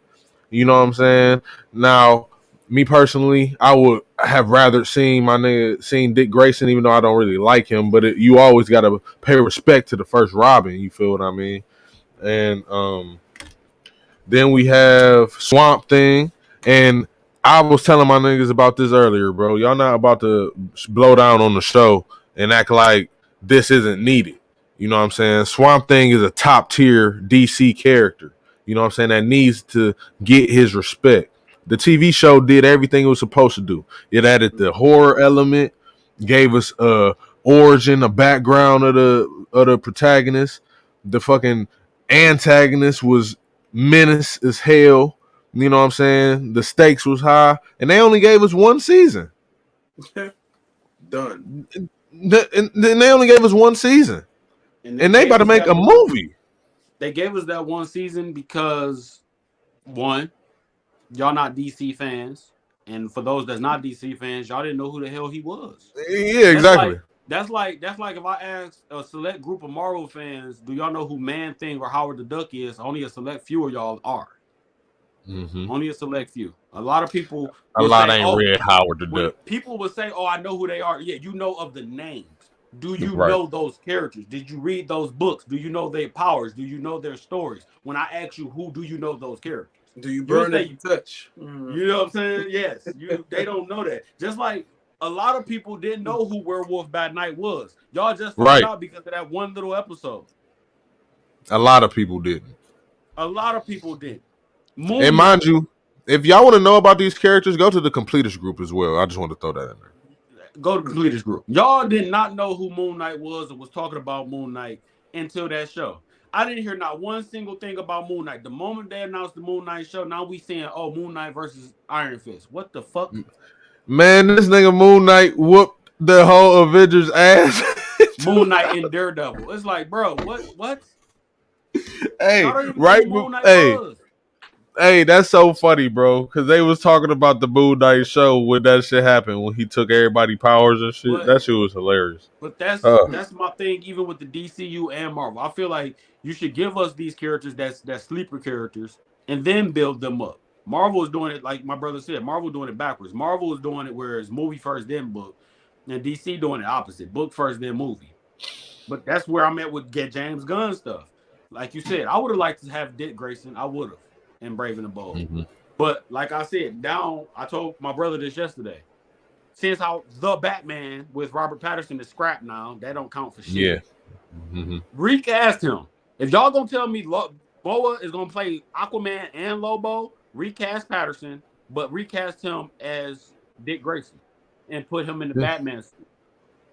You know what I'm saying? Now, me personally, I would have rather seen Dick Grayson, even though I don't really like him. But you always got to pay respect to the first Robin. You feel what I mean? And then we have Swamp Thing. And I was telling my niggas about this earlier, bro. Y'all not about to blow down on the show and act like this isn't needed. You know what I'm saying? Swamp Thing is a top tier DC character. You know what I'm saying? That needs to get his respect. The TV show did everything it was supposed to do. It added the horror element, gave us a origin, a background of the protagonist. The fucking antagonist was menace as hell. You know what I'm saying? The stakes was high, and they only gave us 1 season. Done. And they only gave us 1 season, and they about to make a movie. They gave us that 1 season because 1. Y'all not DC fans, and for those that's not DC fans, y'all didn't know who the hell he was. Yeah, exactly. That's like if I asked a select group of Marvel fans, do y'all know who Man Thing or Howard the Duck is? Only a select few of y'all are. Mm-hmm. Only a select few. A lot of people. Ain't read Howard the Duck. People would say, "Oh, I know who they are." Yeah, you know of the names. Do you know those characters? Did you read those books? Do you know their powers? Do you know their stories? When I ask you, who do you know those characters? Do you burn and touch? You know what I'm saying? Yes. They don't know that. Just like a lot of people didn't know who Werewolf by Night was. Y'all just found out because of that one little episode. A lot of people didn't. And mind you, if y'all want to know about these characters, go to the Completist group as well. I just want to throw that in there. Go to the Completist group. Y'all did not know who Moon Knight was or was talking about Moon Knight until that show. I didn't hear not one single thing about Moon Knight. The moment they announced the Moon Knight show, now we seeing, oh, Moon Knight versus Iron Fist. What the fuck? Man, this nigga Moon Knight whooped the whole Avengers ass. Moon Knight and Daredevil. It's like, bro, what? Hey, right? Moon Knight was. Hey, that's so funny, bro. Because they was talking about the Moon Knight show when that shit happened, when he took everybody powers and shit. That shit was hilarious. But that's my thing. Even with the DCU and Marvel, I feel like you should give us these characters that's sleeper characters, and then build them up. Marvel is doing it like my brother said. Marvel doing it backwards. Marvel is doing it where it's movie first, then book, and DC doing it opposite: book first, then movie. But that's where I'm at with get James Gunn stuff. Like you said, I would have liked to have Dick Grayson. I would have. And Brave and the Bold. Mm-hmm. But like I said, I told my brother this yesterday. Since how the Batman with Robert Pattinson is scrapped now, that don't count for shit. Yeah. Mm-hmm. Recast him. If y'all gonna tell me Boa is gonna play Aquaman and Lobo, recast Patterson, but recast him as Dick Grayson and put him in the Batman suit.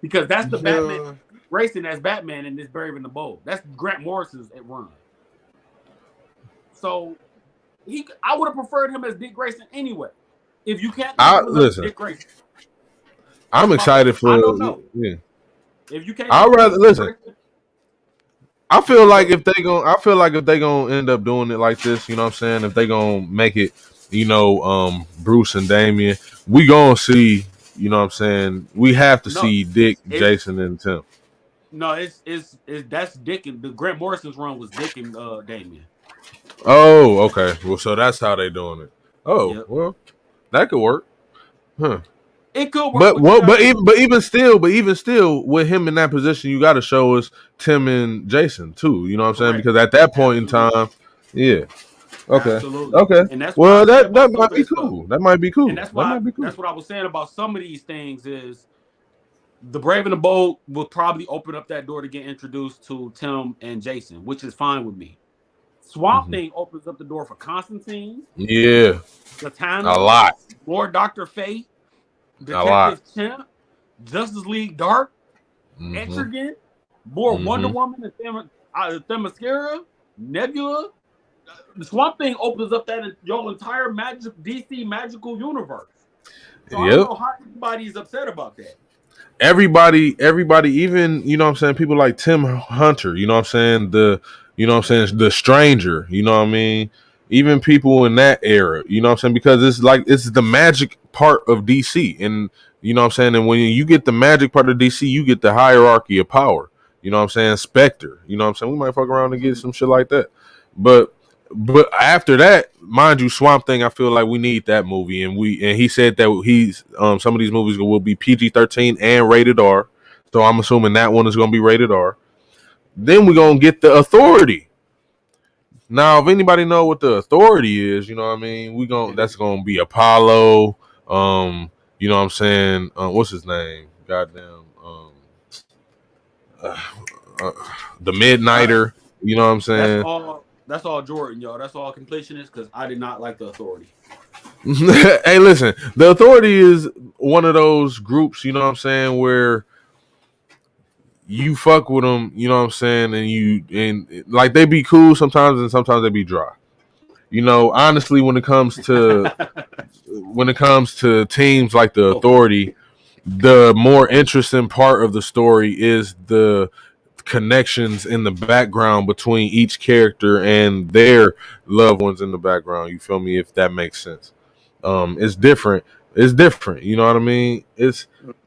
Because that's the Batman Grayson as Batman in this Brave and the Bold. That's Grant Morrison's run. So I would have preferred him as Dick Grayson anyway. If you can't listen, Dick Grayson, I'm excited for. I don't know. Yeah. If you can't, I'd rather listen. I feel like if they gonna end up doing it like this, you know what I'm saying? If they gonna make it, Bruce and Damian, we gonna see. You know what I'm saying? We have to see Dick, Jason, and Tim. No, that's Dick and the Grant Morrison's run was Dick and Damian. Oh, okay. Well, so that's how they doing it. Oh, well, that could work, huh? It could work. But even still, with him in that position, you got to show us Tim and Jason too. You know what I'm saying? Because at that point in time, yeah. Okay. Absolutely. Okay. And that's that might be cool. That might be cool. And that's why that's what I was saying about some of these things is the Brave and the Bold will probably open up that door to get introduced to Tim and Jason, which is fine with me. Swamp Thing opens up the door for Constantine. Yeah. Zatanna. A lot. More Dr. Fate. Detective Champ. Justice League Dark. Etrigan. More Wonder Woman and Themyscira. Nebula. The Swamp Thing opens up that your entire DC magical universe. So I don't know how everybody's upset about that. Everybody, even, you know what I'm saying, people like Tim Hunter, you know what I'm saying, the Stranger, you know what I mean, even people in that era, you know what I'm saying, because it's the magic part of DC, and you know what I'm saying, and when you get the magic part of DC, you get the hierarchy of power, you know what I'm saying, Spectre, you know what I'm saying, we might fuck around and get some shit like that, but after that, mind you, Swamp Thing, I feel like we need that movie, and he said that he's some of these movies will be PG-13 and rated R. So I'm assuming that one is going to be rated R. Then we're going to get the Authority. Now, if anybody know what the Authority is, you know what I mean, that's going to be Apollo, you know what I'm saying, what's his name? Goddamn, the Midnighter, you know what I'm saying? That's all Jordan, y'all. That's all completionist because I did not like the Authority. Hey, listen, the Authority is one of those groups, you know what I'm saying, where you fuck with them, you know what I'm saying, and like they be cool sometimes and sometimes they be dry. You know, honestly, when it comes to teams like the Authority, the more interesting part of the story is the connections in the background between each character and their loved ones in the background. You feel me? If that makes sense. It's different. You know what I mean?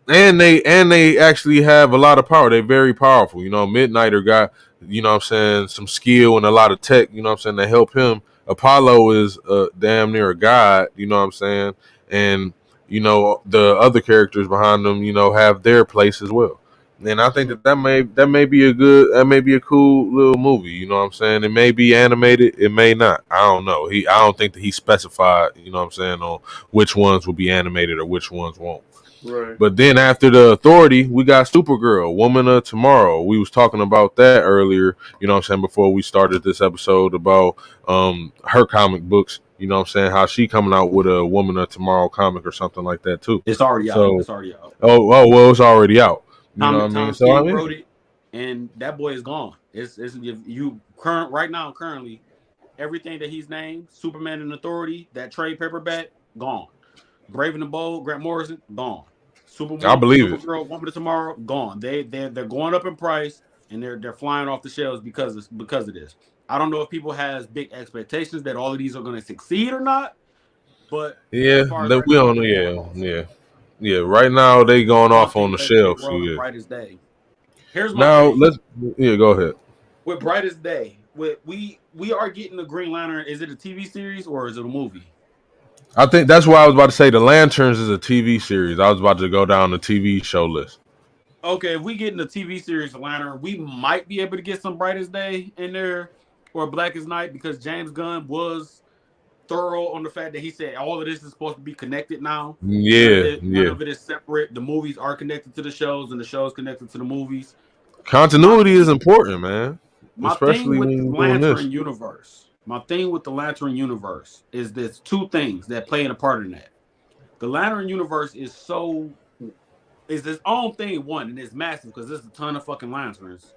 And they actually have a lot of power. They're very powerful. You know, Midnighter got, you know what I'm saying, some skill and a lot of tech, you know what I'm saying, to help him. Apollo is damn near a god, you know what I'm saying? And, you know, the other characters behind them, you know, have their place as well. And I think that may be a cool little movie, you know what I'm saying? It may be animated, it may not. I don't know. I don't think that he specified, you know what I'm saying, on which ones will be animated or which ones won't. Right. But then after the Authority, we got Supergirl, Woman of Tomorrow. We was talking about that earlier, you know what I'm saying, before we started this episode about her comic books, you know what I'm saying, how she coming out with a Woman of Tomorrow comic or something like that too. It's already out. Oh, well, it's already out. You know what I mean? So wrote it. and that boy is gone. It's you currently everything that he's named, Superman and Authority, that trade paperback, gone. Brave and the Bold, Grant Morrison, gone. I believe it. Supergirl, Woman of Tomorrow, gone. They're going up in price and they're flying off the shelves because of this. I don't know if people has big expectations that all of these are going to succeed or not, but Yeah, as far as right we now, don't. Yeah. Right now they going I off think on the that Big shelves. So World and yeah. Brightest Day. Here's my Now thing. go ahead. With Brightest Day, we are getting the Green Lantern. Is it a TV series or is it a movie? I think that's why I was about to say the Lanterns is a TV series. I was about to go down the TV show list. Okay, if we get in the TV series Lantern, we might be able to get some Brightest Day in there or Blackest Night because James Gunn was thorough on the fact that he said all of this is supposed to be connected now. Yeah, None of it is separate. The movies are connected to the shows, and the shows connected to the movies. Continuity is important, man. My thing Especially with when the you're doing this. Lantern universe is there's two things that play a part in that. The Lantern universe is its own thing, one, and it's massive because there's a ton of fucking lanterns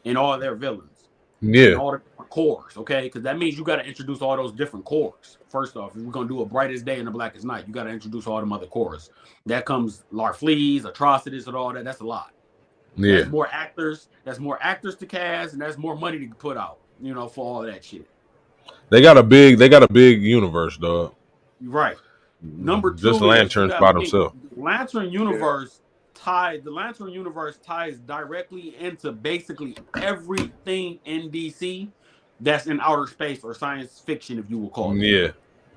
and all their villains. Yeah. And all the cores, okay? Because that means you got to introduce all those different cores. First off, if we're going to do a Brightest Day and a Blackest Night, you got to introduce all them other cores. That comes Larfleeze, Atrocities, and all that. That's a lot. Yeah. That's more actors. That's more actors to cast, and that's more money to put out, for all of that shit. They got a big universe, dog. Right. Number two, just lanterns by themselves. The Lantern universe ties directly into basically everything in DC that's in outer space or science fiction, if you will call it. Yeah.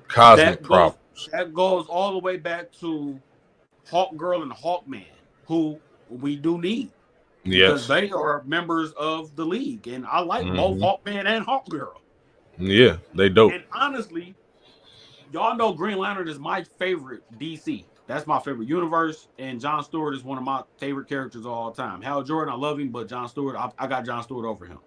Cosmic problems. That goes all the way back to Hawkgirl and Hawkman, who we do need. Yes. Because they are members of the League. And I like both Hawkman and Hawkgirl. Yeah, they dope. And honestly, y'all know Green Lantern is my favorite DC. That's my favorite universe, and Jon Stewart is one of my favorite characters of all time. Hal Jordan, I love him, but Jon Stewart, I got Jon Stewart over him.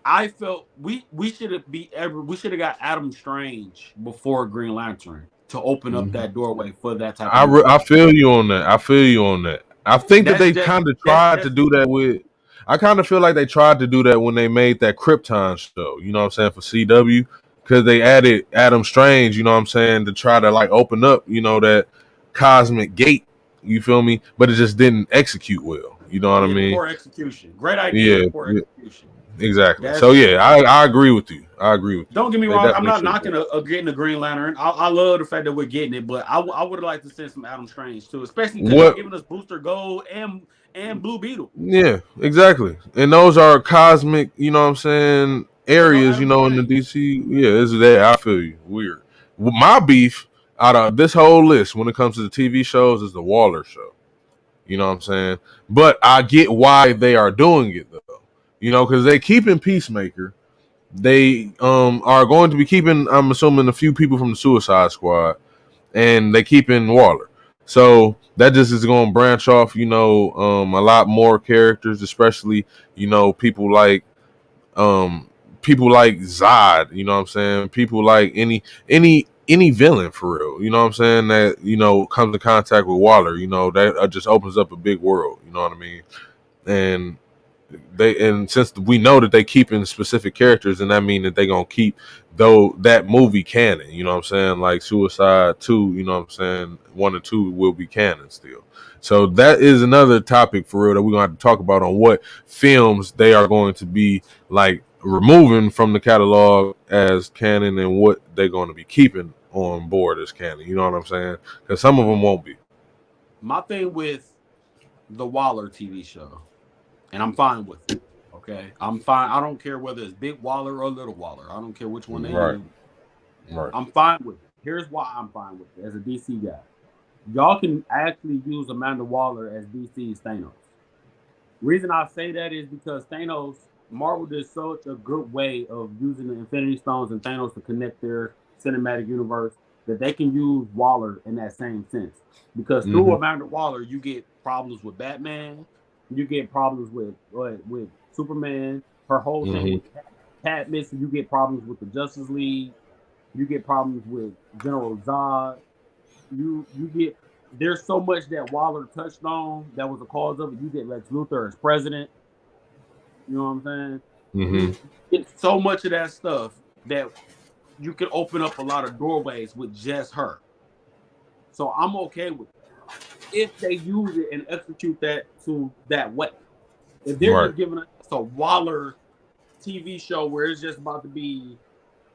I felt we should have got Adam Strange before Green Lantern to open up that doorway for that type of I feel you on that. I think that they kind of tried to do that with. I kind of feel like they tried to do that when they made that Krypton show. You know what I'm saying, for CW, because they added Adam Strange. You know what I'm saying, to try to like open up, that cosmic gate. You feel me? But it just didn't execute well. You know what I mean? Poor execution. Great idea. Yeah. Poor execution. Exactly. So yeah, I agree with you. Don't get me wrong. I'm not knocking getting a Green Lantern. I love the fact that we're getting it, but I would have liked to send some Adam Strange too, especially because they're giving us Booster Gold and Blue Beetle. Yeah, exactly. And those are cosmic, you know what I'm saying, areas, in the DC. Yeah, it's that. I feel you. Weird. My beef out of this whole list when it comes to the TV shows is the Waller show. You know what I'm saying? But I get why they are doing it though. Because they keeping Peacemaker. They are going to be keeping, I'm assuming, a few people from the Suicide Squad, and they keeping Waller. So that just is going to branch off, a lot more characters, especially, people like Zod, you know what I'm saying? People like any villain for real, you know what I'm saying, that, comes in contact with Waller, that just opens up a big world, you know what I mean? And since we know that they keeping specific characters, and that mean that they gonna keep that movie canon, you know what I'm saying, like Suicide 2, you know what I'm saying, 1 and 2 will be canon still. So that is another topic for real that we're gonna have to talk about on what films they are going to be like removing from the catalog as canon and what they're going to be keeping on board as canon, you know what I'm saying, because some of them won't be. My thing with the Waller TV show, and I'm fine with it. Okay, I'm fine. I don't care whether it's Big Waller or Little Waller. I don't care which one they use. Right. I'm fine with it. Here's why I'm fine with it as a DC guy. Y'all can actually use Amanda Waller as DC's Thanos. The reason I say that is because Marvel did such a good way of using the Infinity Stones and Thanos to connect their cinematic universe that they can use Waller in that same sense. Because through Amanda Waller, you get problems with Batman. You get problems with Superman, her whole thing with Katniss. You get problems with the Justice League. You get problems with General Zod. There's so much that Waller touched on that was the cause of it. You get Lex Luthor as president. You know what I'm saying? It's so much of that stuff that you can open up a lot of doorways with just her. So I'm okay with that if they use it and execute that to that way. If they're just giving us a Waller TV show where it's just about to be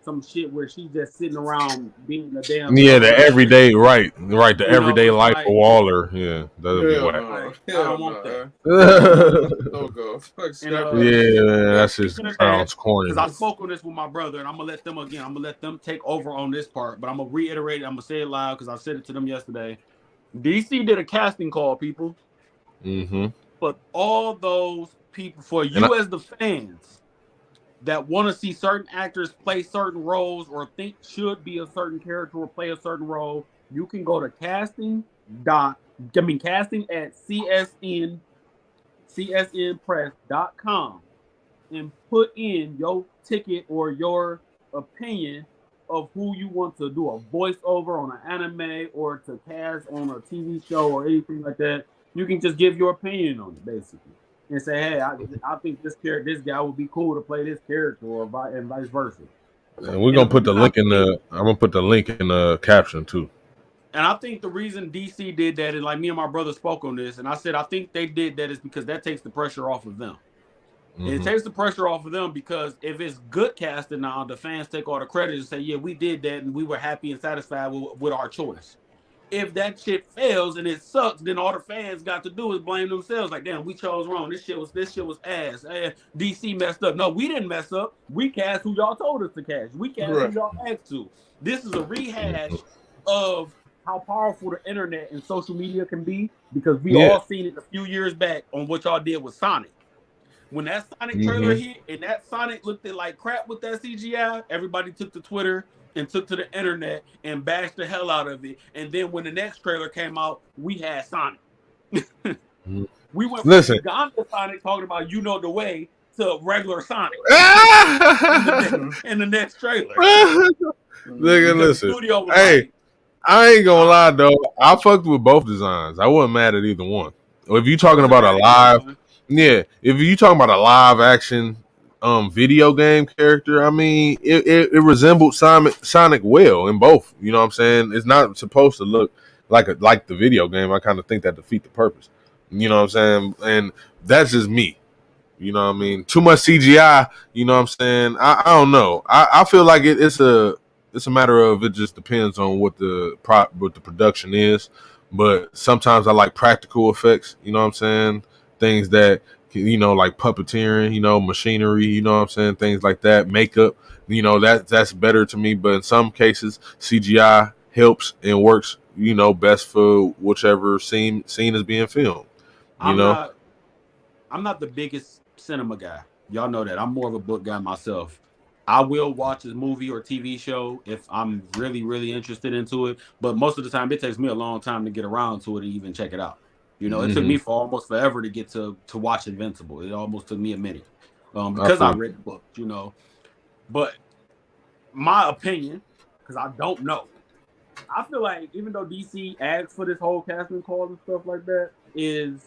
some shit where she's just sitting around being a damn the everyday the everyday life like, of Waller. Yeah, that'd be whack. I don't want that. Don't go. That just sounds corny. Because I spoke on this with my brother, and I'm gonna let them again. I'm gonna let them take over on this part, but I'm gonna reiterate it. I'm gonna say it loud because I said it to them yesterday. DC did a casting call, people. But all those people, for you as the fans that want to see certain actors play certain roles or think should be a certain character or play a certain role, you can go to casting at csnpress.com and put in your ticket or your opinion of who you want to do a voiceover on an anime or to cast on a TV show or anything like that. You can just give your opinion on it, basically, and say, "Hey, I think this guy would be cool to play this character," or vice versa. And we're gonna put the link in the. I'm gonna put the link in the caption too. And I think the reason DC did that, and like me and my brother spoke on this, and I said I think they did that is because that takes the pressure off of them. It takes the pressure off of them because if it's good casting now, the fans take all the credit and say, "Yeah, we did that, and we were happy and satisfied with our choice." If that shit fails and it sucks, then all the fans got to do is blame themselves. Like, damn, we chose wrong. This shit was ass. DC messed up. No, we didn't mess up. We cast who y'all told us to cast. We cast who y'all asked to. This is a rehash of how powerful the internet and social media can be because we all seen it a few years back on what y'all did with Sonic. When that Sonic trailer hit and that Sonic looked like crap with that CGI, everybody took to Twitter and took to the internet and bashed the hell out of it. And then when the next trailer came out, we had Sonic. We went from Uganda Sonic talking about "You Know the Way" to regular Sonic in the next trailer. Nigga, listen. Hey, I ain't gonna lie though. I fucked with both designs. I wasn't mad at either one. If you talking about a live, if you talking about a live action video game character, I mean, it resembled Sonic well in both. You know what I'm saying? It's not supposed to look like the video game. I kind of think that defeat the purpose. You know what I'm saying? And that's just me. You know what I mean? Too much CGI. You know what I'm saying? I don't know. I feel like it's a matter of it just depends on what the production is. But sometimes I like practical effects. You know what I'm saying? Things that, you know, like puppeteering, you know, machinery, you know what I'm saying? Things like that, makeup, you know, that's better to me. But in some cases, CGI helps and works, you know, best for whichever scene is being filmed. I'm not the biggest cinema guy. Y'all know that. I'm more of a book guy myself. I will watch a movie or TV show if I'm really, really interested into it. But most of the time, it takes me a long time to get around to it and even check it out. You know, it took me for almost forever to get to watch Invincible. It almost took me a minute because I read the book, you know. But my opinion, because I don't know, I feel like even though DC asked for this whole casting call and stuff like that, it's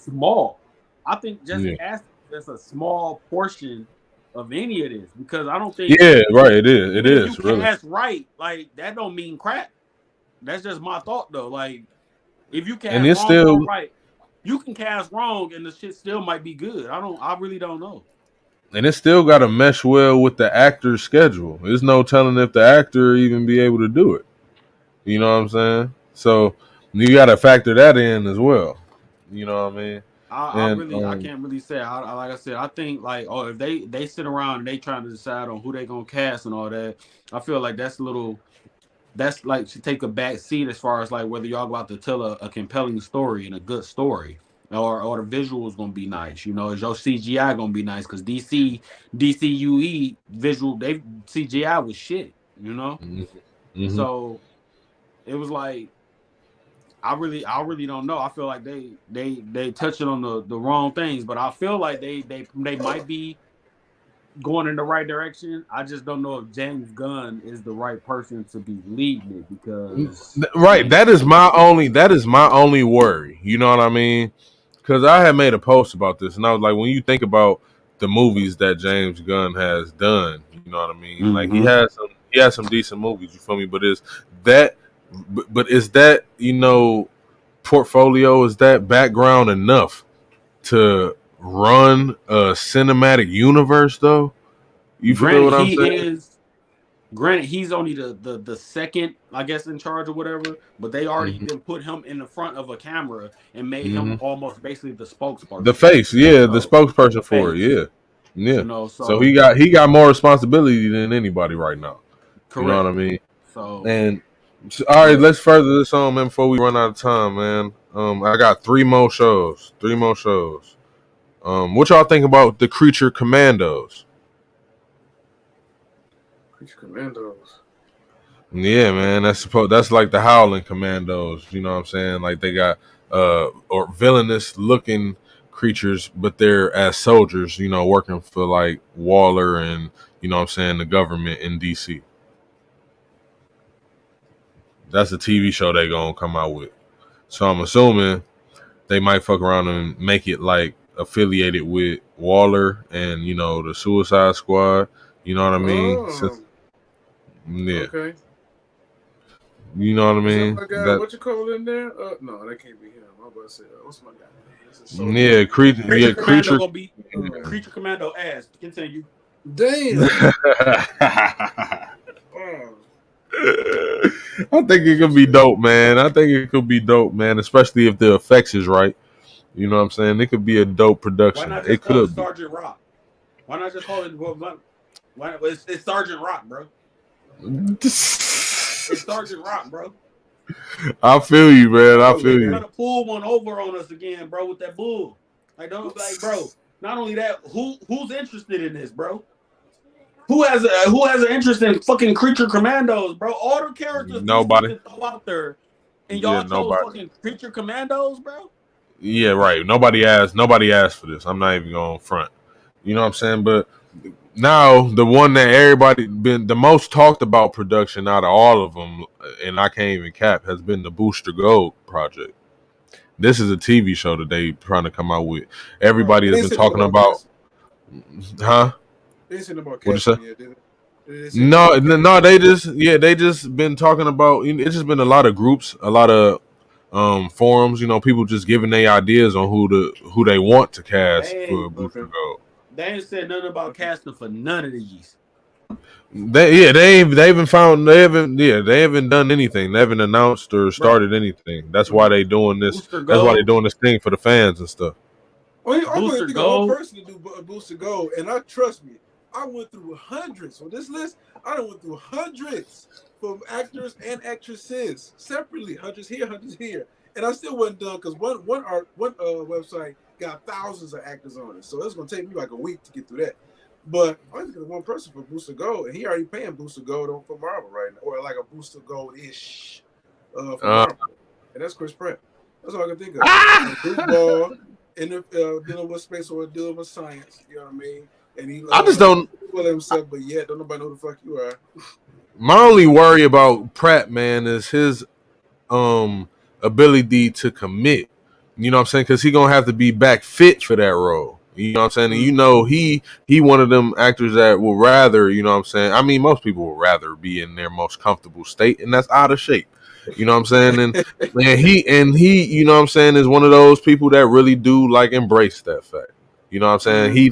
small. I think just asking just a small portion of any of this because I don't think it is. It is. You cast right, like that don't mean crap. That's just my thought though. Like if you cast wrong or right, you can cast wrong and the shit still might be good. I really don't know. And it still got to mesh well with the actor's schedule. There's no telling if the actor even be able to do it. You know what I'm saying? So you got to factor that in as well. You know what I mean? I can't really say. Like I said, I think like if they sit around and they trying to decide on who they gonna cast and all that, I feel like that's like to take a back seat as far as like whether y'all go out to tell a compelling story and a good story. Or the visuals gonna be nice, you know. Is your CGI gonna be nice? Because DCUE visual, they CGI was shit, you know. So it was like I really don't know. I feel like they touching on the wrong things, but I feel like they might be going in the right direction. I just don't know if James Gunn is the right person to be leading it because that is my only worry. You know what I mean? because I had made a post about this, and I was like, when you think about the movies that James Gunn has done, you know what I mean? Mm-hmm. Like he has some decent movies, you feel me? But is that portfolio, is that background enough to run a cinematic universe though? You feel what I'm saying? Granted, he's only the second, I guess, in charge or whatever, but they already then put him in the front of a camera and made him almost basically the spokesperson. The face, the spokesperson for it, yeah. So he got more responsibility than anybody right now. Correct. You know what I mean? So all right, let's further this on, man, before we run out of time, man. I got three more shows. What y'all think about the Creature Commandos? Commandos. Yeah, man, that's like the Howling Commandos. You know what I'm saying? Like they got or villainous looking creatures, but they're as soldiers. You know, working for like Waller and you know what I'm saying, the government in DC. That's a TV show they gonna come out with. So I'm assuming they might fuck around and make it like affiliated with Waller and you know the Suicide Squad. You know what I mean? Okay. You know what I mean? What you call in there? No, that can't be him. I'm about to say, what's my Creature guy? Commando gonna be Creature Commando ass. Continue. Damn. I think it could be dope, man. Especially if the effects is right. You know what I'm saying? It could be a dope production. Why not just call it Sergeant Rock? Why not just call it? Why? It's Sergeant Rock, bro. It's Sergeant Rock, bro. I feel you, man. I feel you. Trying to pull one over on us again, bro, with that bull. Bro. Not only that, who's interested in this, bro? Who has an interest in fucking Creature Commandos, bro? All the characters nobody out there, and y'all chose fucking Creature Commandos, bro. Yeah, right. Nobody asked for this. I'm not even going front. You know what I'm saying? But now the one that everybody been the most talked about production out of all of them, and I can't even cap, has been the Booster Gold project. This is a TV show that they trying to come out with. Everybody has been talking about. Huh? They said about what you say? No, they just been talking about. It's just been a lot of groups, a lot of forums. You know, people just giving their ideas on who they want to cast for Booster Gold. They ain't said nothing about casting for none of these. They haven't done anything. They haven't announced or started anything. That's why they doing this. That's why they doing this thing for the fans and stuff. I'm going to think of one person to do Booster Gold, and trust me, I went through hundreds on this list. I went through hundreds from actors and actresses separately, hundreds here, and I still wasn't done because one website got thousands of actors on it, so it's gonna take me like a week to get through that. But I'm thinking of one person for Booster Gold, and he already paying Booster Gold for Marvel right now, or like a Booster Gold-ish for Marvel, and that's Chris Pratt. That's all I can think of. Football, dealing with space or dealing with science. You know what I mean? And he, I just don't well himself, but yet don't nobody know who the fuck you are. My only worry about Pratt, man, is his ability to commit. You know what I'm saying? Because he gonna have to be back fit for that role. You know what I'm saying? And you know he one of them actors that will rather, you know what I'm saying? I mean, most people will rather be in their most comfortable state, and that's out of shape. You know what I'm saying? And man, he, you know what I'm saying, is one of those people that really do like embrace that fact. You know what I'm saying? He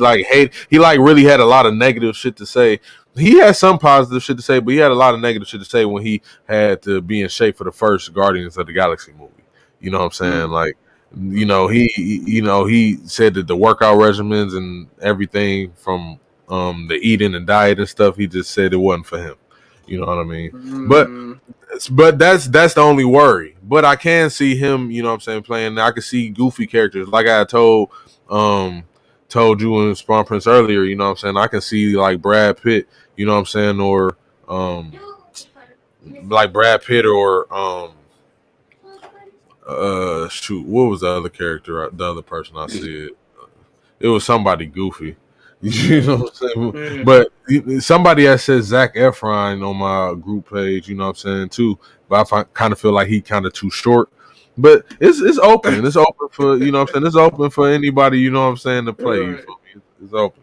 really had a lot of negative shit to say. He had some positive shit to say, but he had a lot of negative shit to say when he had to be in shape for the first Guardians of the Galaxy movie. You know what I'm saying? Like, he said that the workout regimens and everything from the eating and diet and stuff, he just said it wasn't for him. You know what I mean? But that's the only worry. But I can see him, you know what I'm saying, playing. I can see goofy characters. Like I told you in Spawn Prince earlier, you know what I'm saying? I can see like Brad Pitt, you know what I'm saying, or like Brad Pitt or what was the other character, the other person I said? It was somebody goofy. You know what I'm saying? But somebody that said Zac Efron on my group page, you know what I'm saying, too. But I kind of feel like he kind of too short. But it's open. It's open for you know what I'm saying. It's open for anybody, you know what I'm saying, to play. You feel me? It's open.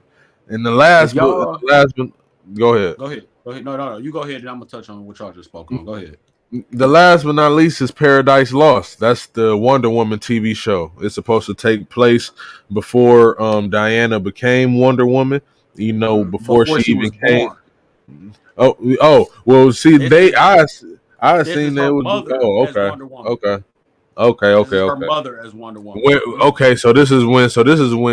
And the last one, go ahead. Go ahead. No. You go ahead, and I'm gonna touch on what y'all just spoke on. Go ahead. The last but not least is Paradise Lost. That's the Wonder Woman TV show. It's supposed to take place before Diana became Wonder Woman. You know, before she even came. Born. Oh. Well, see, I seen that was. Oh, okay. Her mother as Wonder Woman. Okay, so this is when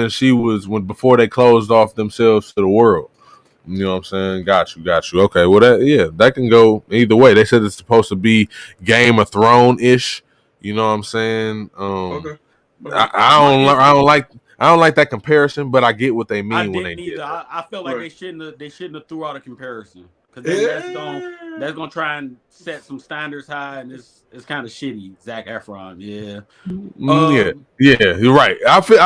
she was before they closed off themselves to the world. You know what I'm saying? Got you. Okay, well that can go either way. They said it's supposed to be Game of Thrones ish. You know what I'm saying? Okay. I don't like that comparison, but I get what they mean when they did. I felt like they shouldn't have threw out a comparison because that's gonna try and set some standards high, and it's kind of shitty. Zac Efron, yeah, you're right. I feel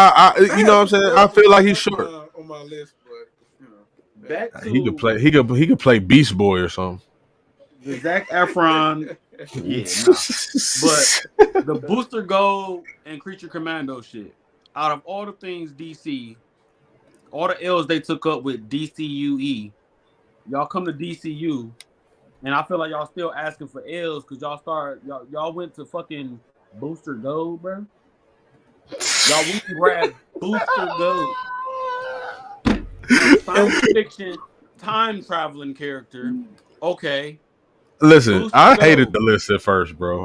you know what I'm saying. I feel like he's short on my list, but he could play Beast Boy or something. The Zac Efron, but the Booster Gold and Creature Commando shit. Out of all the things DC, all the L's they took up with DCUE, y'all come to DCU, and I feel like y'all still asking for L's because y'all went to fucking Booster Gold, bro. Y'all went to grab Booster Gold. Science fiction time traveling character. Okay. Listen, Booster I hated the list at first, bro.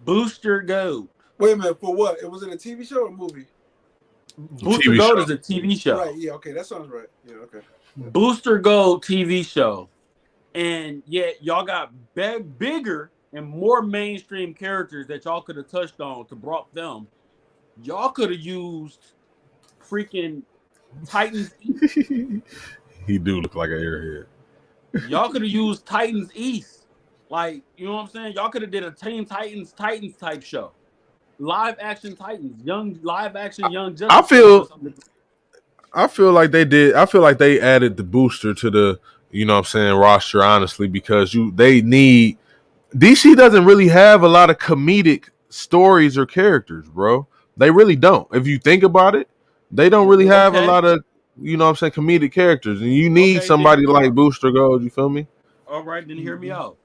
Booster Gold. Wait a minute, for what? It was in a TV show or movie? Booster Gold is a TV show. Right, yeah, okay, that sounds right. Yeah, okay. Yeah. Booster Gold TV show. And yet y'all got bigger and more mainstream characters that y'all could have touched on to brought them. Y'all could have used freaking Titans East. He do look like an airhead. Y'all could have used Titans East. Like, you know what I'm saying? Y'all could have did a Teen Titans type show. Live action Titans, young Justice. I feel like they did. I feel like they added the booster to the, you know what I'm saying, roster, honestly, because they need DC doesn't really have a lot of comedic stories or characters, bro. They really don't. If you think about it, they don't really have a lot of, you know what I'm saying, comedic characters. And you need somebody like Booster Gold, you feel me? All right, then hear me out.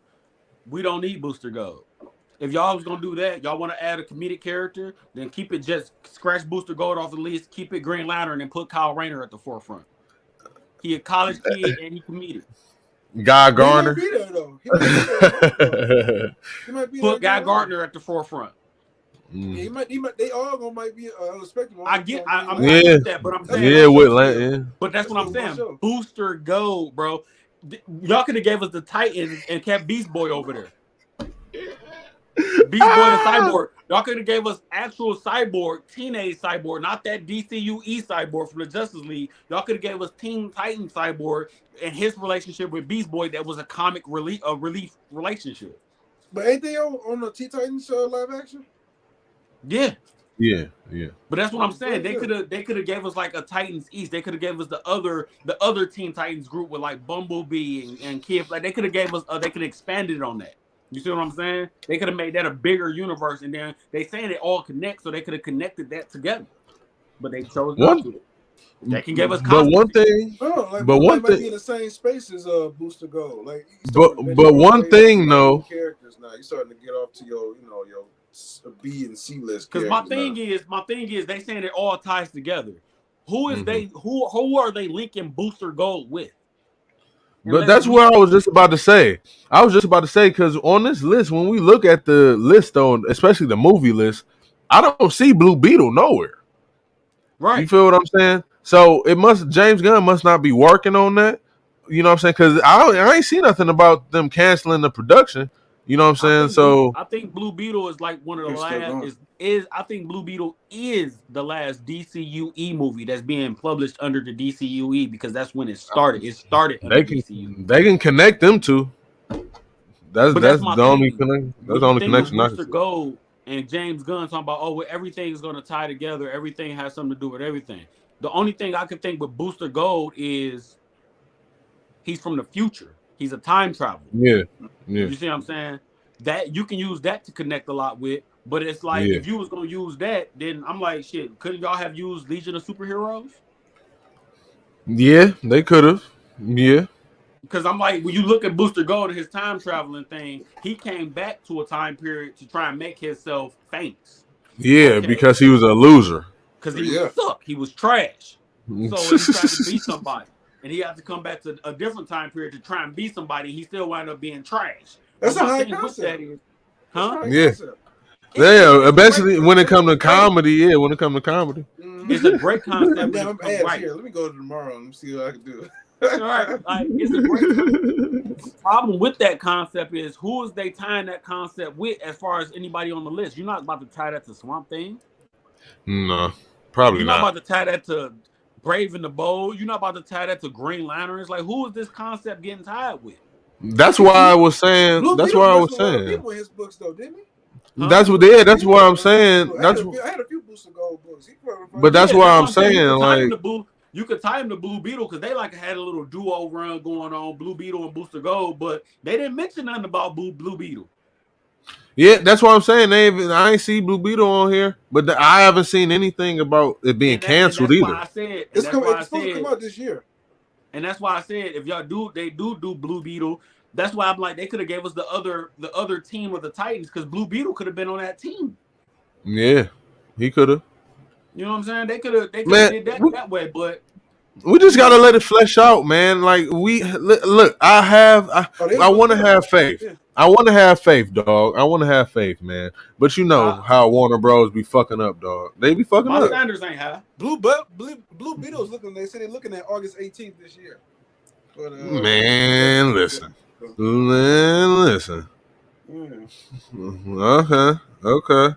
We don't need Booster Gold. If y'all was gonna do that, y'all want to add a comedic character, then keep it just scratch Booster Gold off the list, keep it Green Lantern, and put Kyle Rayner at the forefront. He a college kid and he comedic. Guy Gardner. Put Guy Gardner at the forefront. Yeah, he might. They all might be unexpected. I'm with that, but I'm saying But that's what I'm saying. Booster Gold, bro. Y'all could have gave us the Titans and kept Beast Boy over there. Beast Boy and Cyborg. Y'all could have gave us actual Cyborg, teenage Cyborg, not that DCUE Cyborg from the Justice League. Y'all could have gave us Teen Titan Cyborg and his relationship with Beast Boy that was a comic relief relationship. But ain't they on the Teen Titans live action? Yeah. But that's what I'm saying. They could have gave us like a Titans East. They could have gave us the other Teen Titans group with like Bumblebee and Kid. Like they could have gave us. They could have expanded on that. You see what I'm saying? They could have made that a bigger universe, and then they saying it all connects, so they could have connected that together. But they chose not to. They can give us. But one thing. Might be in the same space as Booster Gold. Like, but one thing, though. Characters now, you're starting to get off to your B and C list. Because my thing is, they saying it all ties together. Who is they? Who are they linking Booster Gold with? But that's what I was just about to say. Because on this list, when we look at the list especially the movie list, I don't see Blue Beetle nowhere. Right. You feel what I'm saying? So James Gunn must not be working on that. You know what I'm saying? Because I ain't see nothing about them canceling the production. You know what I'm saying? I think Blue Beetle is like one of the last. I think Blue Beetle is the last DCUE movie that's being published under the DCUE because that's when it started. It started under DCUE. They can connect them two. That's the only connection. That's the only connection. Mr. Gold and James Gunn talking about everything is going to tie together. Everything has something to do with everything. The only thing I can think with Booster Gold is he's from the future. He's a time traveler. Yeah. You see what I'm saying? That you can use that to connect a lot with. But it's like if you was gonna use that, then I'm like, shit, couldn't y'all have used Legion of Superheroes? Yeah, they could have. Yeah. Because I'm like, when you look at Booster Gold and his time traveling thing, he came back to a time period to try and make himself famous. Yeah, because he was a loser. Because he was suck. He was trash. So he tried to be somebody. And he had to come back to a different time period to try and be somebody. He still wound up being trash. That's a high concept. Yeah. Yeah, eventually when it comes to comedy, when it comes to comedy. It's a great concept. Right. Here, let me go tomorrow and see what I can do. All right. Like, it's a great concept. The problem with that concept is who is they tying that concept with as far as anybody on the list? You're not about to tie that to Swamp Thing. No, probably You're not. not about to tie that to Brave and the Bold. You're not about to tie that to Green Lanterns. Like, who is this concept getting tied with? That's why I was saying. That's why I was saying. People in his books, though, didn't he? That's what they. That's what I'm saying. I had a few Booster Gold books. But that's why I'm saying. Like, you could tie him to Blue Beetle because they like had a little duo run going on, Blue Beetle and Booster Gold, but they didn't mention nothing about Blue Beetle. Yeah, that's what I'm saying. I ain't see Blue Beetle on here, but I haven't seen anything about it being canceled either. It's supposed to come out this year. And that's why I said if y'all do Blue Beetle, that's why I'm like they could have gave us the other team of the Titans because Blue Beetle could have been on that team. Yeah, he could have. You know what I'm saying? They could have did that way, but we just gotta let it flesh out, man. Like look, I want to have faith. I want to have faith, dog. I want to have faith, man. But you know how Warner Bros. Be fucking up, dog. They be fucking up. My standards ain't high. Blue Beetle's looking. They said they're looking at August 18th this year. But, man, listen. Okay.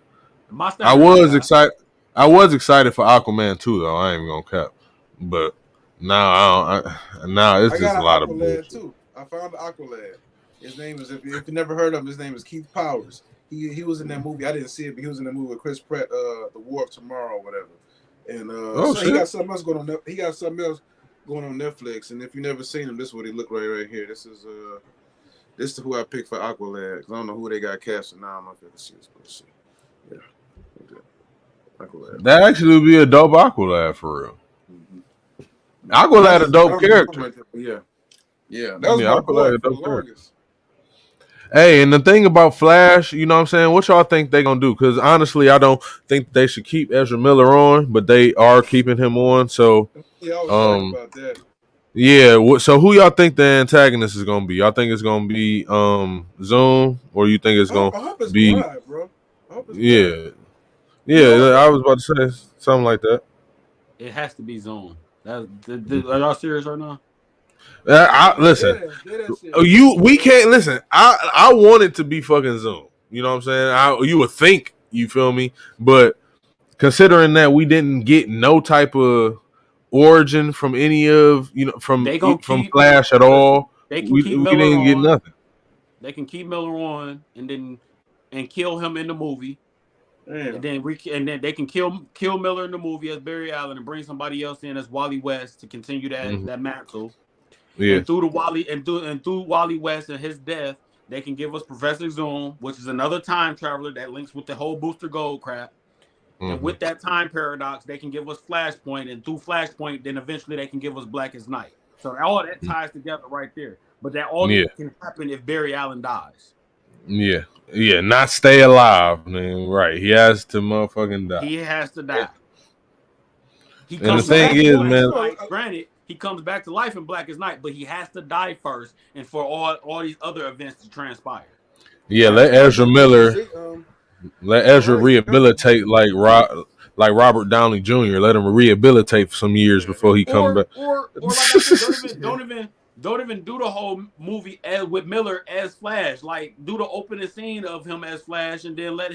I was excited. I was excited for Aquaman too, though. I ain't even gonna cap. But now it's just a lot of bullshit. Too. I found Aqualad. His name is if you never heard of him, his name is Keith Powers. He was in that movie. I didn't see it, but he was in the movie with Chris Pratt, The War of Tomorrow or whatever. And so he got something else going on. He got something else going on Netflix. And if you never seen him, this is what he looked like right here. This is who I picked for Aqualad. Because I don't know who they got casted now. I'm not going to see this bullshit. Yeah. Aqualad. That actually would be a dope Aqualad for real. Mm-hmm. Aqualad a dope character. Yeah. That was Aqualad a dope character. Hey, and the thing about Flash, you know what I'm saying? What y'all think they gonna do? Because honestly, I don't think they should keep Ezra Miller on, but they are keeping him on. So, yeah, I was talking about that. Yeah. So, who y'all think the antagonist is gonna be? Y'all think it's gonna be Zoom, or you think it's gonna be? Bride, bro. Yeah. I was about to say something like that. It has to be Zoom. Are y'all serious right now? Listen, we can't listen. I want it to be fucking Zoom. You know what I'm saying? You would think, you feel me? But considering that we didn't get no type of origin from any of from Flash at all, we didn't get nothing. They can keep Miller on and kill him in the movie. And then they can kill Miller in the movie as Barry Allen and bring somebody else in as Wally West to continue that mantle. Yeah. And through Wally West and his death, they can give us Professor Zoom, which is another time traveler that links with the whole Booster Gold crap. Mm-hmm. And with that time paradox, they can give us Flashpoint, and through Flashpoint, then eventually they can give us Blackest Night. So all that ties together right there. But that all can happen if Barry Allen dies. Yeah. Yeah, not stay alive, man. Right. He has to motherfucking die. He has to die. And the thing is, man. Granted, he comes back to life in Blackest Night, but he has to die first, and for all these other events to transpire. Yeah, let Ezra rehabilitate like Robert Downey Jr. Let him rehabilitate for some years before he comes back. Or like I said, don't even do the whole movie with Miller as Flash. Like do the opening scene of him as Flash, and then let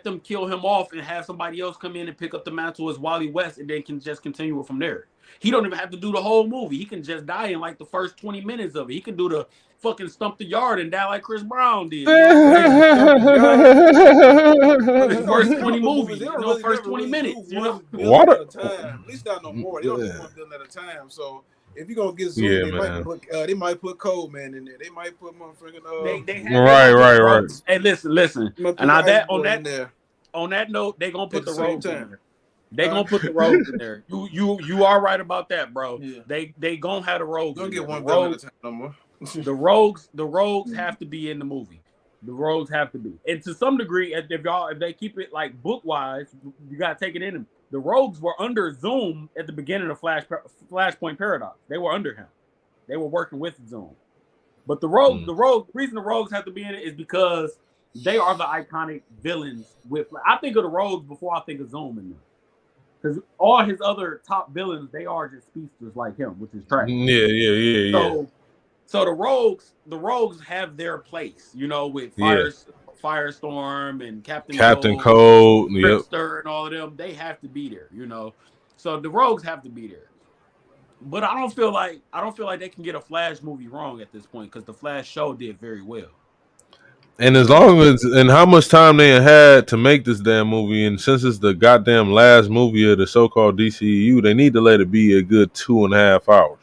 them kill him off and have somebody else come in and pick up the mantle as Wally West, and then can just continue it from there. He don't even have to do the whole movie. He can just die in like the first 20 minutes of it. He can do the fucking stump the yard and die like Chris Brown did. The first 20 movies, first 20 minutes. At least not no more. They don't do one at a time. So if you gonna get Zoom, they might put Cold Man in there. They might put motherfucking they right. Hey, listen. And now on that note, they gonna put the rogues in there. They gonna put the rogues in there. You are right about that, bro. Yeah. They gonna have the rogues. Don't get one villain at a time no more. the rogues have to be in the movie. The rogues have to be, and to some degree, if they keep it like book wise, you gotta take it in. The rogues were under Zoom at the beginning of Flashpoint Paradox. They were under him. They were working with Zoom. But the reason the rogues have to be in it is because they are the iconic villains. I think of the rogues before I think of Zoom in them. Because all his other top villains, they are just speedsters like him, which is trash. Yeah. So the rogues have their place, with Firestorm and Captain Cold, Trickster, and all of them. They have to be there, So the rogues have to be there. But I don't feel like they can get a Flash movie wrong at this point because the Flash show did very well. And as long as and how much time they had to make this damn movie, and since it's the goddamn last movie of the so-called DCEU, they need to let it be a good 2.5 hours.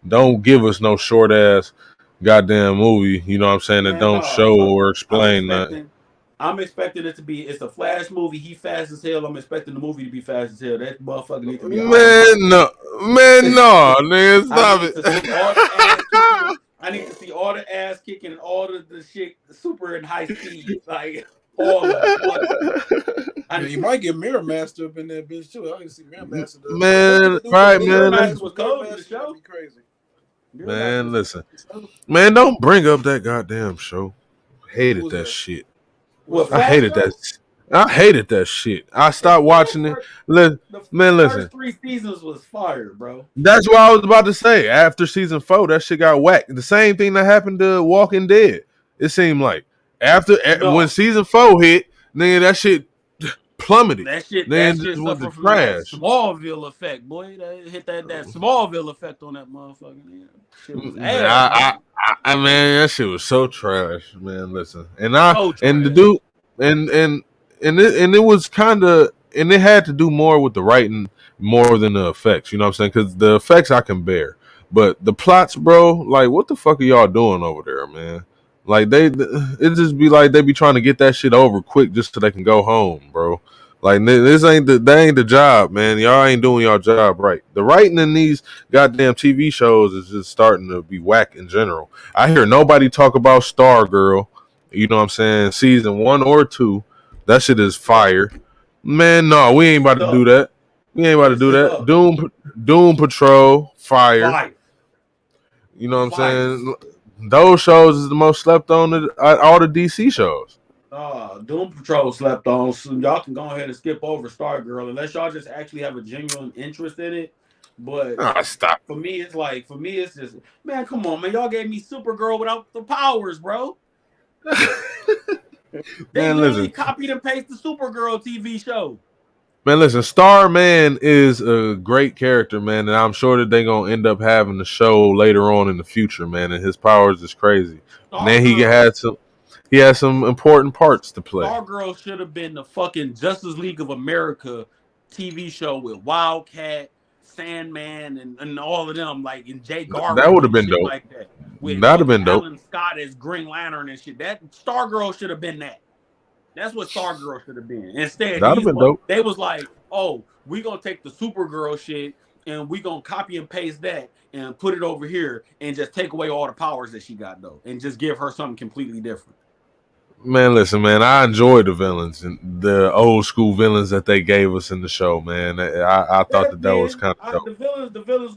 Don't give us no short ass goddamn movie. You know what I'm saying? That don't show or explain that. I'm expecting it to be. It's a Flash movie. He fast as hell. I'm expecting the movie to be fast as hell. That motherfucker needs to be. Man, no, nigga, stop it. I need to see all the ass kicking and all the shit super and high speed, like all of it. You might get Mirror Master up in that bitch too. I can see Mirror Master. Man, right, man. Mirror Master was cold in the show. Crazy. Man, listen. Man, don't bring up that goddamn show. Hated that shit. I hated that. I hated that shit. I stopped watching it. Listen. First 3 seasons was fire, bro. That's what I was about to say. After season 4, that shit got whacked. The same thing that happened to Walking Dead. It seemed like when season 4 hit, nigga, that shit plummeted. That shit suffered from that Smallville effect, boy. That hit that Smallville effect on that motherfucker. Man. Shit was ass. Man, that shit was so trash, man. Listen, the dude, and it was kind of, and it had to do more with the writing more than the effects. You know what I'm saying? Because the effects I can bear, but the plots, bro, like what the fuck are y'all doing over there, man? Like it just be like they be trying to get that shit over quick just so they can go home, bro. Like that ain't the job, man. Y'all ain't doing y'all job right. The writing in these goddamn TV shows is just starting to be whack in general. I hear nobody talk about Stargirl. You know what I'm saying? Season 1 or 2, that shit is fire. Man, no, we ain't about to do that. We ain't about to do that. Doom Patrol, fire. You know what I'm saying? Those shows is the most slept on all the DC shows. Doom Patrol slept on. So y'all can go ahead and skip over Stargirl unless y'all just actually have a genuine interest in it. But stop. For me, it's just, man, come on, man. Y'all gave me Supergirl without the powers, bro. They literally copied and pasted the Supergirl TV show. Man, listen, Starman is a great character, man, and I'm sure that they're gonna end up having the show later on in the future, man. And his powers is crazy. And then he has some important parts to play. Stargirl should have been the fucking Justice League of America TV show with Wildcat, Sandman, and all of them, like in Jay Garvin. That would have been dope. Like that. That'd have been dope. Alan Scott as Green Lantern and shit. That Stargirl should have been that. That's what Stargirl should have been. Instead, they was like, oh, we gonna take the Supergirl shit and we gonna copy and paste that and put it over here and just take away all the powers that she got though, and just give her something completely different. Man, listen, man, I enjoyed the villains and the old school villains that they gave us in the show, man. I thought that was kind of dope. The villains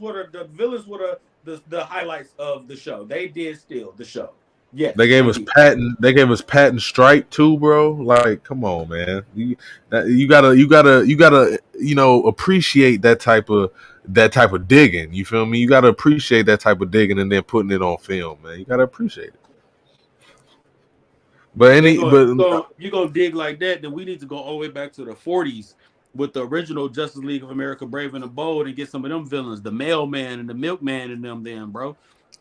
were the highlights of the show. They did steal the show. Yeah, they gave us Patton. They gave us Patton Stripe too, bro. Like, come on, man. You gotta appreciate that type of digging. You feel me? You gotta appreciate that type of digging and then putting it on film, man. You gotta appreciate it. But you gonna dig like that, then we need to go all the way back to the 40s with the original Justice League of America, Brave and the Bold, and get some of them villains, the Mailman and the Milkman and them, bro.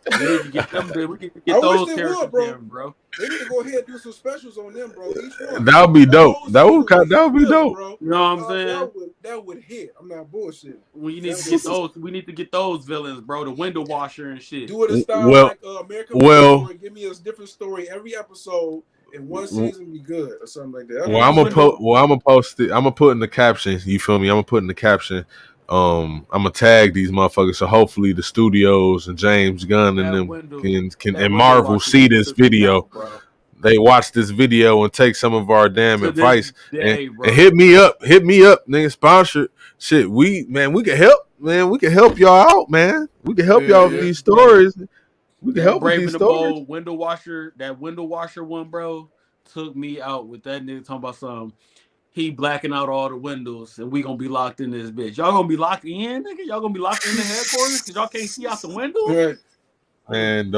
We need to get them. We need to get those characters bro. They need to go ahead and do some specials on them, bro. Each one. That would be dope. That would be dope, bro. You know what I'm saying? That would hit. I'm not bullshitting. We need to get those. We need to get those villains, bro. The window washer and shit. Do it in style like American Horror Story. Give me a different story every episode. In one season, be good or something like that. I'm gonna post it. I'm gonna put in the caption. You feel me? I'm gonna put in the caption. I'm gonna tag these motherfuckers, so hopefully the studios and James Gunn and them can and Marvel see this video. They watch this video and take some of our damn advice and hit me up, nigga. Sponsored shit. We can help, man. We can help y'all out, man. We can help y'all with these stories. We can help with these stories. Window washer one, bro, took me out with that nigga talking about something. He blacking out all the windows, and we gonna be locked in this bitch. Y'all gonna be locked in, nigga? Y'all gonna be locked in the headquarters because y'all can't see out the windows? And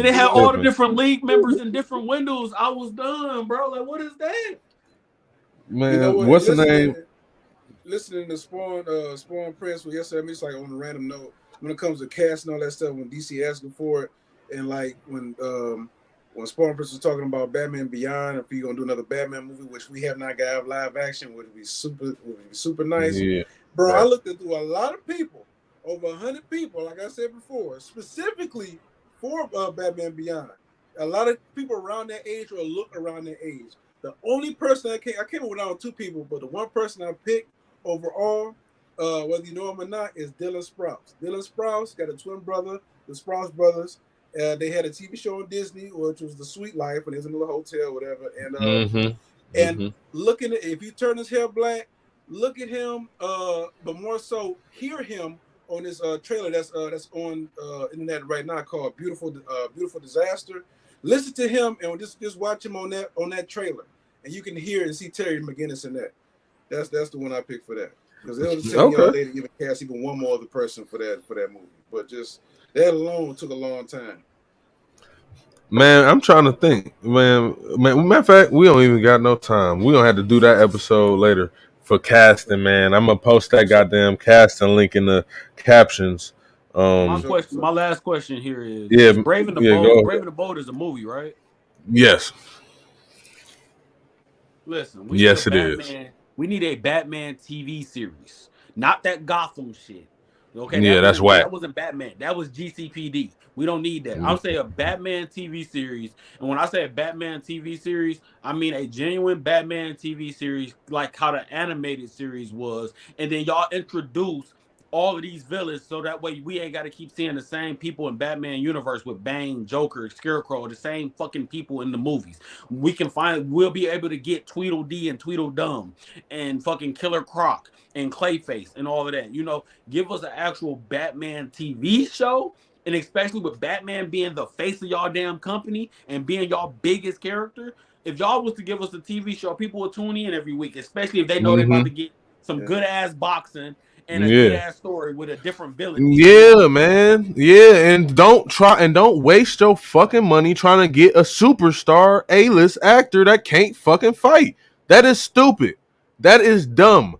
they had all the different league members in different windows. I was done, bro. Like, what is that? Man, you know what's the name? Listening to Spawn Prince with yesterday, I mean, it's like on a random note. When it comes to cast and all that stuff, when DC asking for it, and like when Spawn Prince was talking about Batman Beyond, if you're gonna do another Batman movie, which we have not got live action, would be super nice. Yeah. Bro, I looked through a lot of people, over 100 people, like I said before, specifically for Batman Beyond. A lot of people around that age or look around that age. The only person I came with on 2 people, but the one person I picked overall, whether you know him or not, is Dylan Sprouse. Dylan Sprouse got a twin brother, the Sprouse brothers. They had a TV show on Disney, which was The Sweet Life, and it was in a little hotel, whatever. And looking at, if you turn his hair black, look at him, but more so hear him on this trailer that's on internet right now called Beautiful Disaster. Listen to him and just watch him on that trailer, and you can hear and see Terry McGinnis in that. That's the one I picked for that. Because it'll take me all day to even cast even one more other person for that movie. But just that alone took a long time. Man, I'm trying to think. Man, matter of fact, we don't even got no time. We gonna have to do that episode later for casting, man. I'm gonna post that goddamn casting link in the captions. My last question here is Brave and the Bold. Brave and the Bold is a movie, right? Yes. Listen, yes, it is. We need a Batman TV series, not that Gotham shit. Okay, that's whack. That wasn't Batman. That was GCPD. We don't need that. I'll say a Batman TV series, and when I say a Batman TV series, I mean a genuine Batman TV series, like how the animated series was, and then y'all introduce all of these villains, so that way we ain't got to keep seeing the same people in Batman universe with Bane, Joker, Scarecrow, the same fucking people in the movies. We'll be able to get Tweedledee and Tweedledum and fucking Killer Croc and Clayface and all of that. You know, give us an actual Batman TV show, and especially with Batman being the face of y'all damn company and being y'all biggest character. If y'all was to give us a TV show, people would tune in every week, especially if they know they're about to get some good ass boxing and a good ass story with a different villain. Yeah, man. Yeah, and don't waste your fucking money trying to get a superstar A-list actor that can't fucking fight. That is stupid. That is dumb.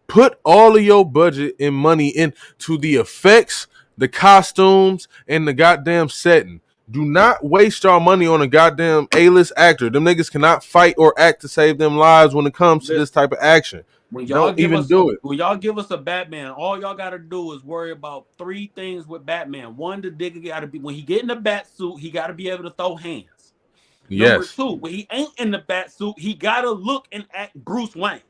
Put all of your budget and money into the effects, the costumes, and the goddamn setting. Do not waste your money on a goddamn A-list actor. Them niggas cannot fight or act to save them lives when it comes to this type of action. When y'all When y'all give us a Batman, all y'all gotta do is worry about 3 things with Batman. One, the nigga gotta be, when he get in the bat suit, he gotta be able to throw hands. Number 2, when he ain't in the bat suit, he gotta look and act Bruce Wayne.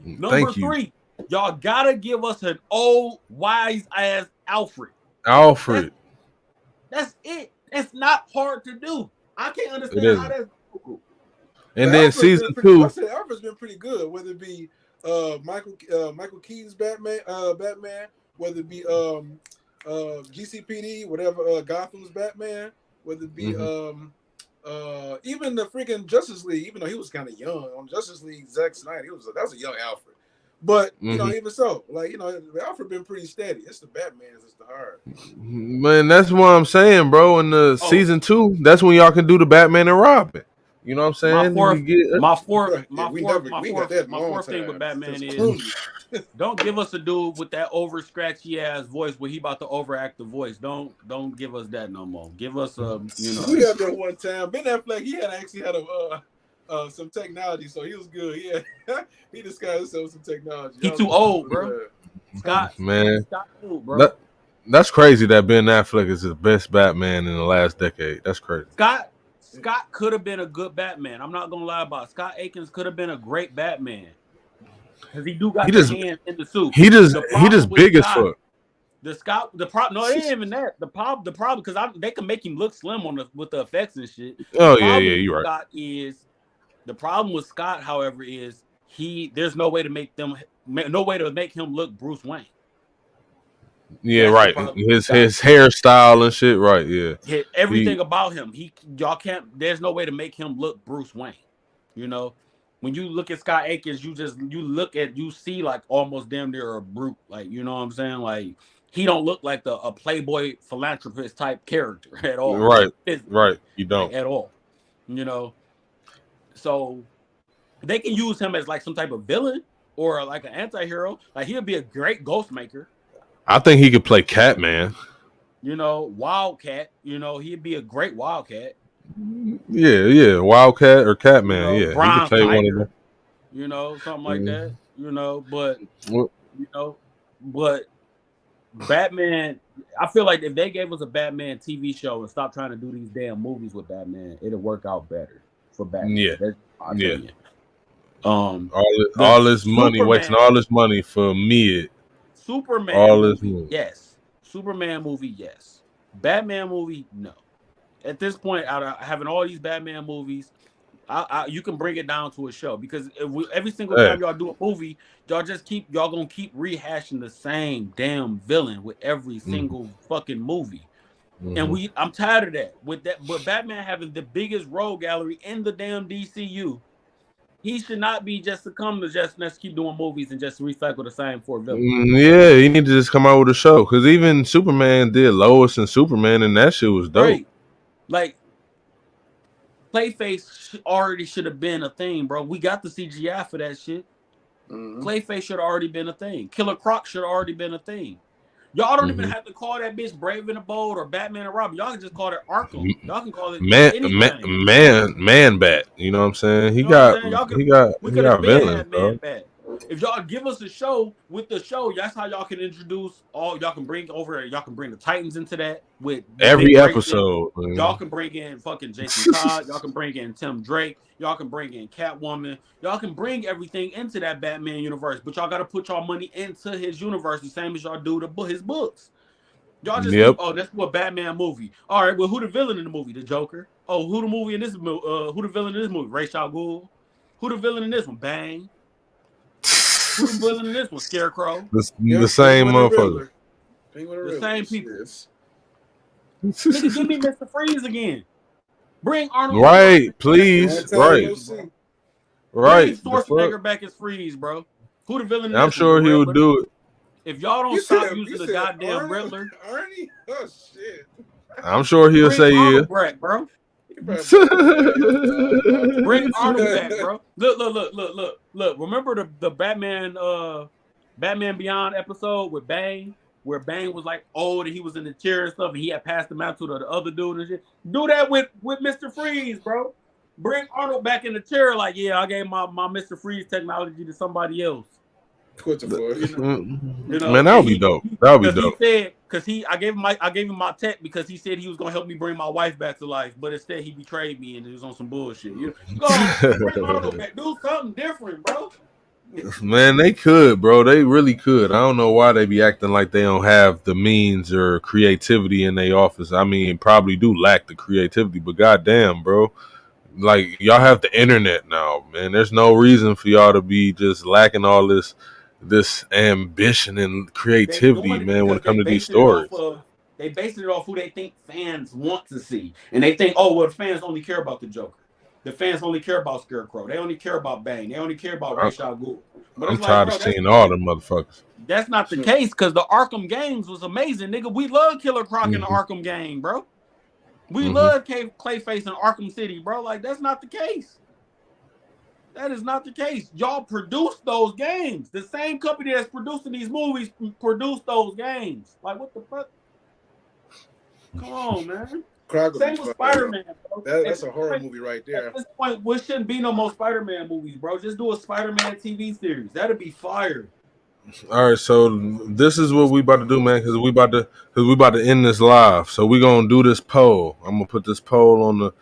Number 3, y'all gotta give us an old wise ass Alfred. That's it. It's not hard to do. I can't understand how that's difficult. And then season 2, I said Alfred's been pretty good, whether it be Michael Keaton's Batman, whether it be GCPD, whatever, Gotham's Batman, whether it be even the freaking Justice League, even though he was kind of young on Justice League, Zack Snyder, that was a young Alfred. But you know, even so, like, you know, Alfred been pretty steady. It's the Batman's, it's the hard. Man, that's what I'm saying, bro. In the season 2, that's when y'all can do the Batman and Robin. You know what I'm saying? My fourth thing with Batman is don't give us a dude with that over scratchy ass voice where he about to overact the voice. Don't give us that no more. Give us a We had that one time. Ben Affleck, he had some technology, so he was good. He disguised himself with some technology. He too old, bro. Scott old, bro. That's crazy that Ben Affleck is the best Batman in the last decade. That's crazy. Scott could have been a good Batman. I'm not gonna lie about it. Scott Akins could have been a great Batman because he got the hand in the suit. He just big as fuck. The problem, no, it ain't even that. The problem, because they can make him look slim with the effects and shit. Oh yeah, you're right. The problem with Scott, however, is there's no way to make him look Bruce Wayne. Yeah, that's right. His hairstyle and shit, right? Yeah, everything about him. Y'all can't. There's no way to make him look Bruce Wayne. You know, when you look at Scott Akins, you see like almost damn near a brute. Like, you know what I'm saying? Like, he don't look like a playboy philanthropist type character at all. Right, right. You don't at all. You know, so they can use him as like some type of villain or like an anti-hero. Like, he'll be a great ghost maker. I think he could play Catman. You know, Wildcat. You know, he'd be a great Wildcat. Yeah, Wildcat or Catman. You know, he could play one of them. You know, something like that. You know, but Batman. I feel like if they gave us a Batman TV show and stopped trying to do these damn movies with Batman, it'll work out better for Batman. Yeah, that's my opinion. All this money, wasting all this money for mid. Superman movie, yes. Superman movie, yes. Batman movie, no. At this point, out of having all these Batman movies, you can bring it down to a show because every single time y'all do a movie, y'all gonna keep rehashing the same damn villain with every single fucking movie. And I'm tired of that. With Batman having the biggest rogue gallery in the damn DCU. He should not be just succumb to let's keep doing movies and just recycle the same four villains. Yeah, he need to just come out with a show because even Superman did Lois and Superman, and that shit was dope. Right. Like, Clayface already should have been a thing, bro. We got the CGI for that shit. Clayface should have already been a thing. Killer Croc should have already been a thing. Y'all don't even have to call that bitch Brave and the Bold or Batman and Robin. Y'all can just call it Arkham. Y'all can call it Man Bat. You know what I'm saying? He got villains, bro. If y'all give us a show with the show, that's how y'all can introduce y'all can bring the Titans into that with every episode. Y'all can bring in fucking Jason Todd. Y'all can bring in Tim Drake. Y'all can bring in Catwoman. Y'all can bring everything into that Batman universe, but y'all got to put y'all money into his universe the same as y'all do his books. Y'all just that's what Batman movie. All right, well, who the villain in the movie? The Joker. Oh, who the villain in this movie? Ra's al Ghul. Who the villain in this one? Bang. Who the villain in this one? Scarecrow. The same motherfucker. The same people. Nigga, give me Mr. Freeze again. Bring Arnold. Right, please. Right. Bring Schwarzenegger back as Freeze, bro. Who the villain in this I'm sure he would do it. If y'all don't stop using the goddamn Riddler. Arnie? Oh, shit. I'm sure he'll say yeah. Back, bro. Bring Arnold back, bro. Look. Remember the Batman Beyond episode with Bane, where Bane was like old and he was in the chair and stuff, and he had passed him out to the other dude and shit. Do that with Mr. Freeze, bro. Bring Arnold back in the chair, like, yeah, I gave my Mr. Freeze technology to somebody else. What the fuck? Man, that would be dope. That would be dope. He said, because I gave him my tech because he said he was gonna help me bring my wife back to life, but instead he betrayed me and it was on some bullshit. You know, bring Arnold back, do something different, bro. Man, they could, bro. They really could. I don't know why they be acting like they don't have the means or creativity in their office. I mean, probably do lack the creativity, but goddamn, bro. Like, y'all have the internet now, man. There's no reason for y'all to be just lacking all this ambition and creativity, man, when it comes to these stories. They basing it off who they think fans want to see. And they think, oh, well, the fans only care about the Joker. The fans only care about Scarecrow. They only care about Bane. They only care about Ra's al Ghul. I'm tired of seeing all them motherfuckers. That's not the case, because the Arkham games was amazing, nigga. We love Killer Croc in the Arkham game, bro. We love Clayface in Arkham City, bro. Like, that's not the case. That is not the case. Y'all produce those games. The same company that's producing these movies produced those games. Like, what the fuck? Come on, man. Same with Spider-Man, bro. That's a horror movie right there. At this point, there shouldn't be no more Spider-Man movies, bro. Just do a Spider-Man TV series. That'd be fire. All right, so this is what we about to do, man, because we about to end this live. So we gonna do this poll. I'm gonna put this poll on the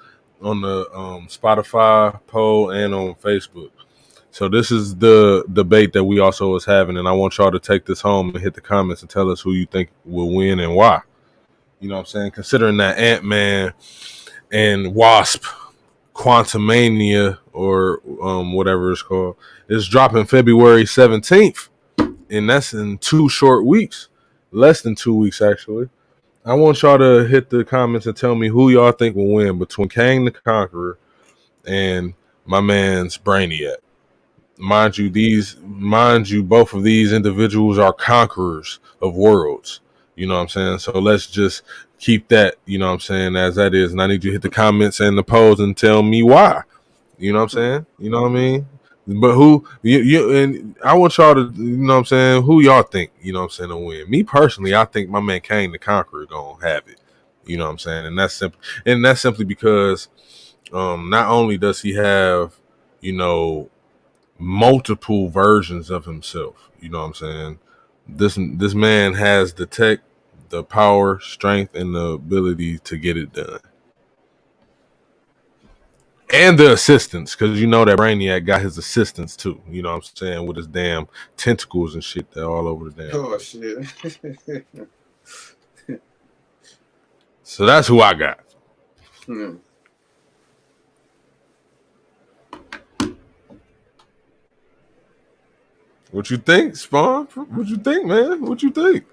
Spotify poll and on Facebook. So this is the debate that we also was having, and I want y'all to take this home and hit the comments and tell us who you think will win and why. You know what I'm saying? Considering that Ant-Man and Wasp Quantumania or whatever it's called is dropping February 17th. And that's in 2 short weeks. Less than 2 weeks, actually. I want y'all to hit the comments and tell me who y'all think will win between Kang the Conqueror and my man's Brainiac. Mind you, both of these individuals are conquerors of worlds. You know what I'm saying? So let's just keep that, you know what I'm saying, as that is. And I need you to hit the comments and the polls and tell me why. You know what I'm saying? You know what I mean? But who you and I want y'all to, you know what I'm saying, who y'all think, you know what I'm saying, to win. Me personally, I think my man Kang the Conqueror gonna have it. You know what I'm saying? And that's simply because not only does he have, you know, multiple versions of himself, you know what I'm saying? This man has the tech, the power, strength, and the ability to get it done. And the assistants, because you know that Brainiac got his assistants too. You know what I'm saying? With his damn tentacles and shit that all over the damn. Oh, shit. So that's who I got. What you think, Spawn? What you think, man? What you think?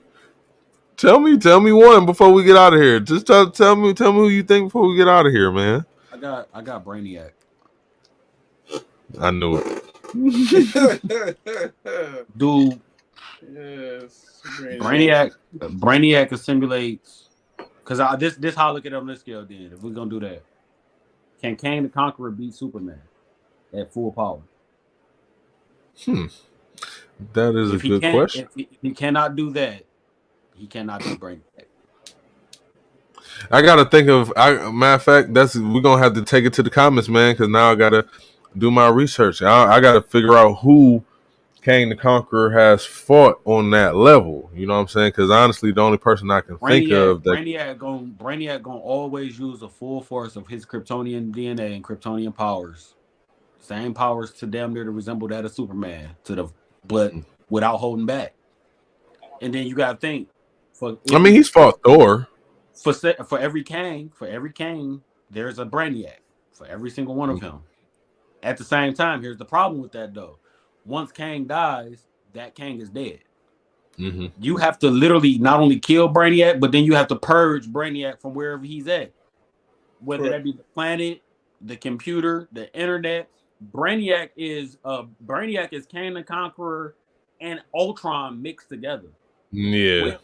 Tell me one before we get out of here. Just tell me who you think before we get out of here, man. I got Brainiac. I knew it. Dude. Yes. Brainiac assimilates. Because this how I look at it on this scale then. If we're going to do that. Can Kang the Conqueror beat Superman at full power? That is a good question. If he cannot do that, he cannot beat Brainiac. I gotta think of. Matter of fact, we're gonna have to take it to the comments, man. Because now I gotta do my research. I gotta figure out who Kang the Conqueror has fought on that level. You know what I'm saying? Because honestly, the only person I can think of that Brainiac gonna always use the full force of his Kryptonian DNA and Kryptonian powers. Same powers to damn near to resemble that of Superman, but without holding back. And then you gotta think. He's fought Thor. For every Kang, there's a Brainiac for every single one of him. At the same time, here's the problem with that though. Once Kang dies, that Kang is dead. You have to literally not only kill Brainiac, but then you have to purge Brainiac from wherever he's at. Whether that be the planet, the computer, the internet. Brainiac is Kang the Conqueror and Ultron mixed together. Yeah.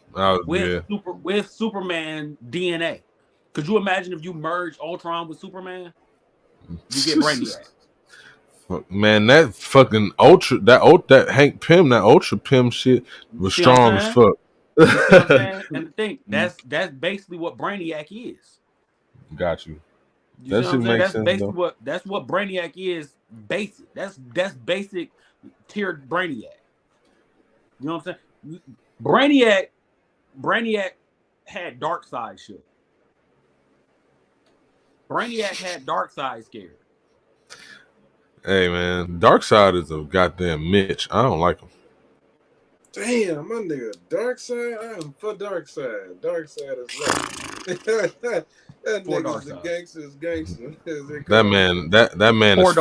With Superman DNA. Could you imagine if you merge Ultron with Superman? You get Brainiac. Man, that fucking that Hank Pym, that Ultra Pym shit was strong as fuck. You see what I'm saying? And the thing, that's basically what Brainiac is. Got you. That shit makes sense. That's what Brainiac is. Basic. That's basic tiered Brainiac. You know what I'm saying? Brainiac had Darkseid shit. Brainiac had Darkseid scared. Hey man, Darkseid is a goddamn Mitch. I don't like him. Damn, my nigga, Darkseid. I am for Darkseid. Darkseid is like that nigga's a gangster. That man is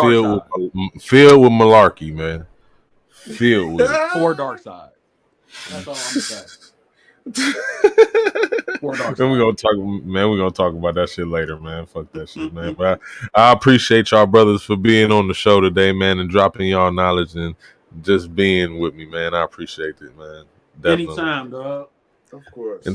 filled with malarkey, man. Filled with for Darkseid. That's all I'm saying. Then we're gonna talk about that shit later, man. Fuck that shit, man. But I appreciate y'all brothers for being on the show today, man, and dropping y'all knowledge and just being with me, man. I appreciate it, man. Definitely. Anytime, dog. Of course.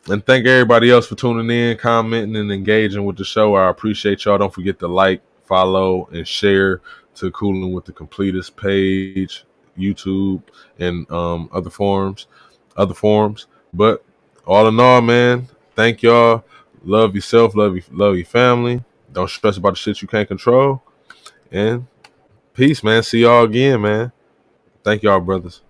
And thank everybody else for tuning in, commenting, and engaging with the show. I appreciate y'all. Don't forget to like, follow, and share to Coolin Wit the Completist page, YouTube, and other forums. But all in all, man, thank y'all. Love yourself, love your family. Don't stress about the shit you can't control. And peace, man. See y'all again, man. Thank y'all, brothers.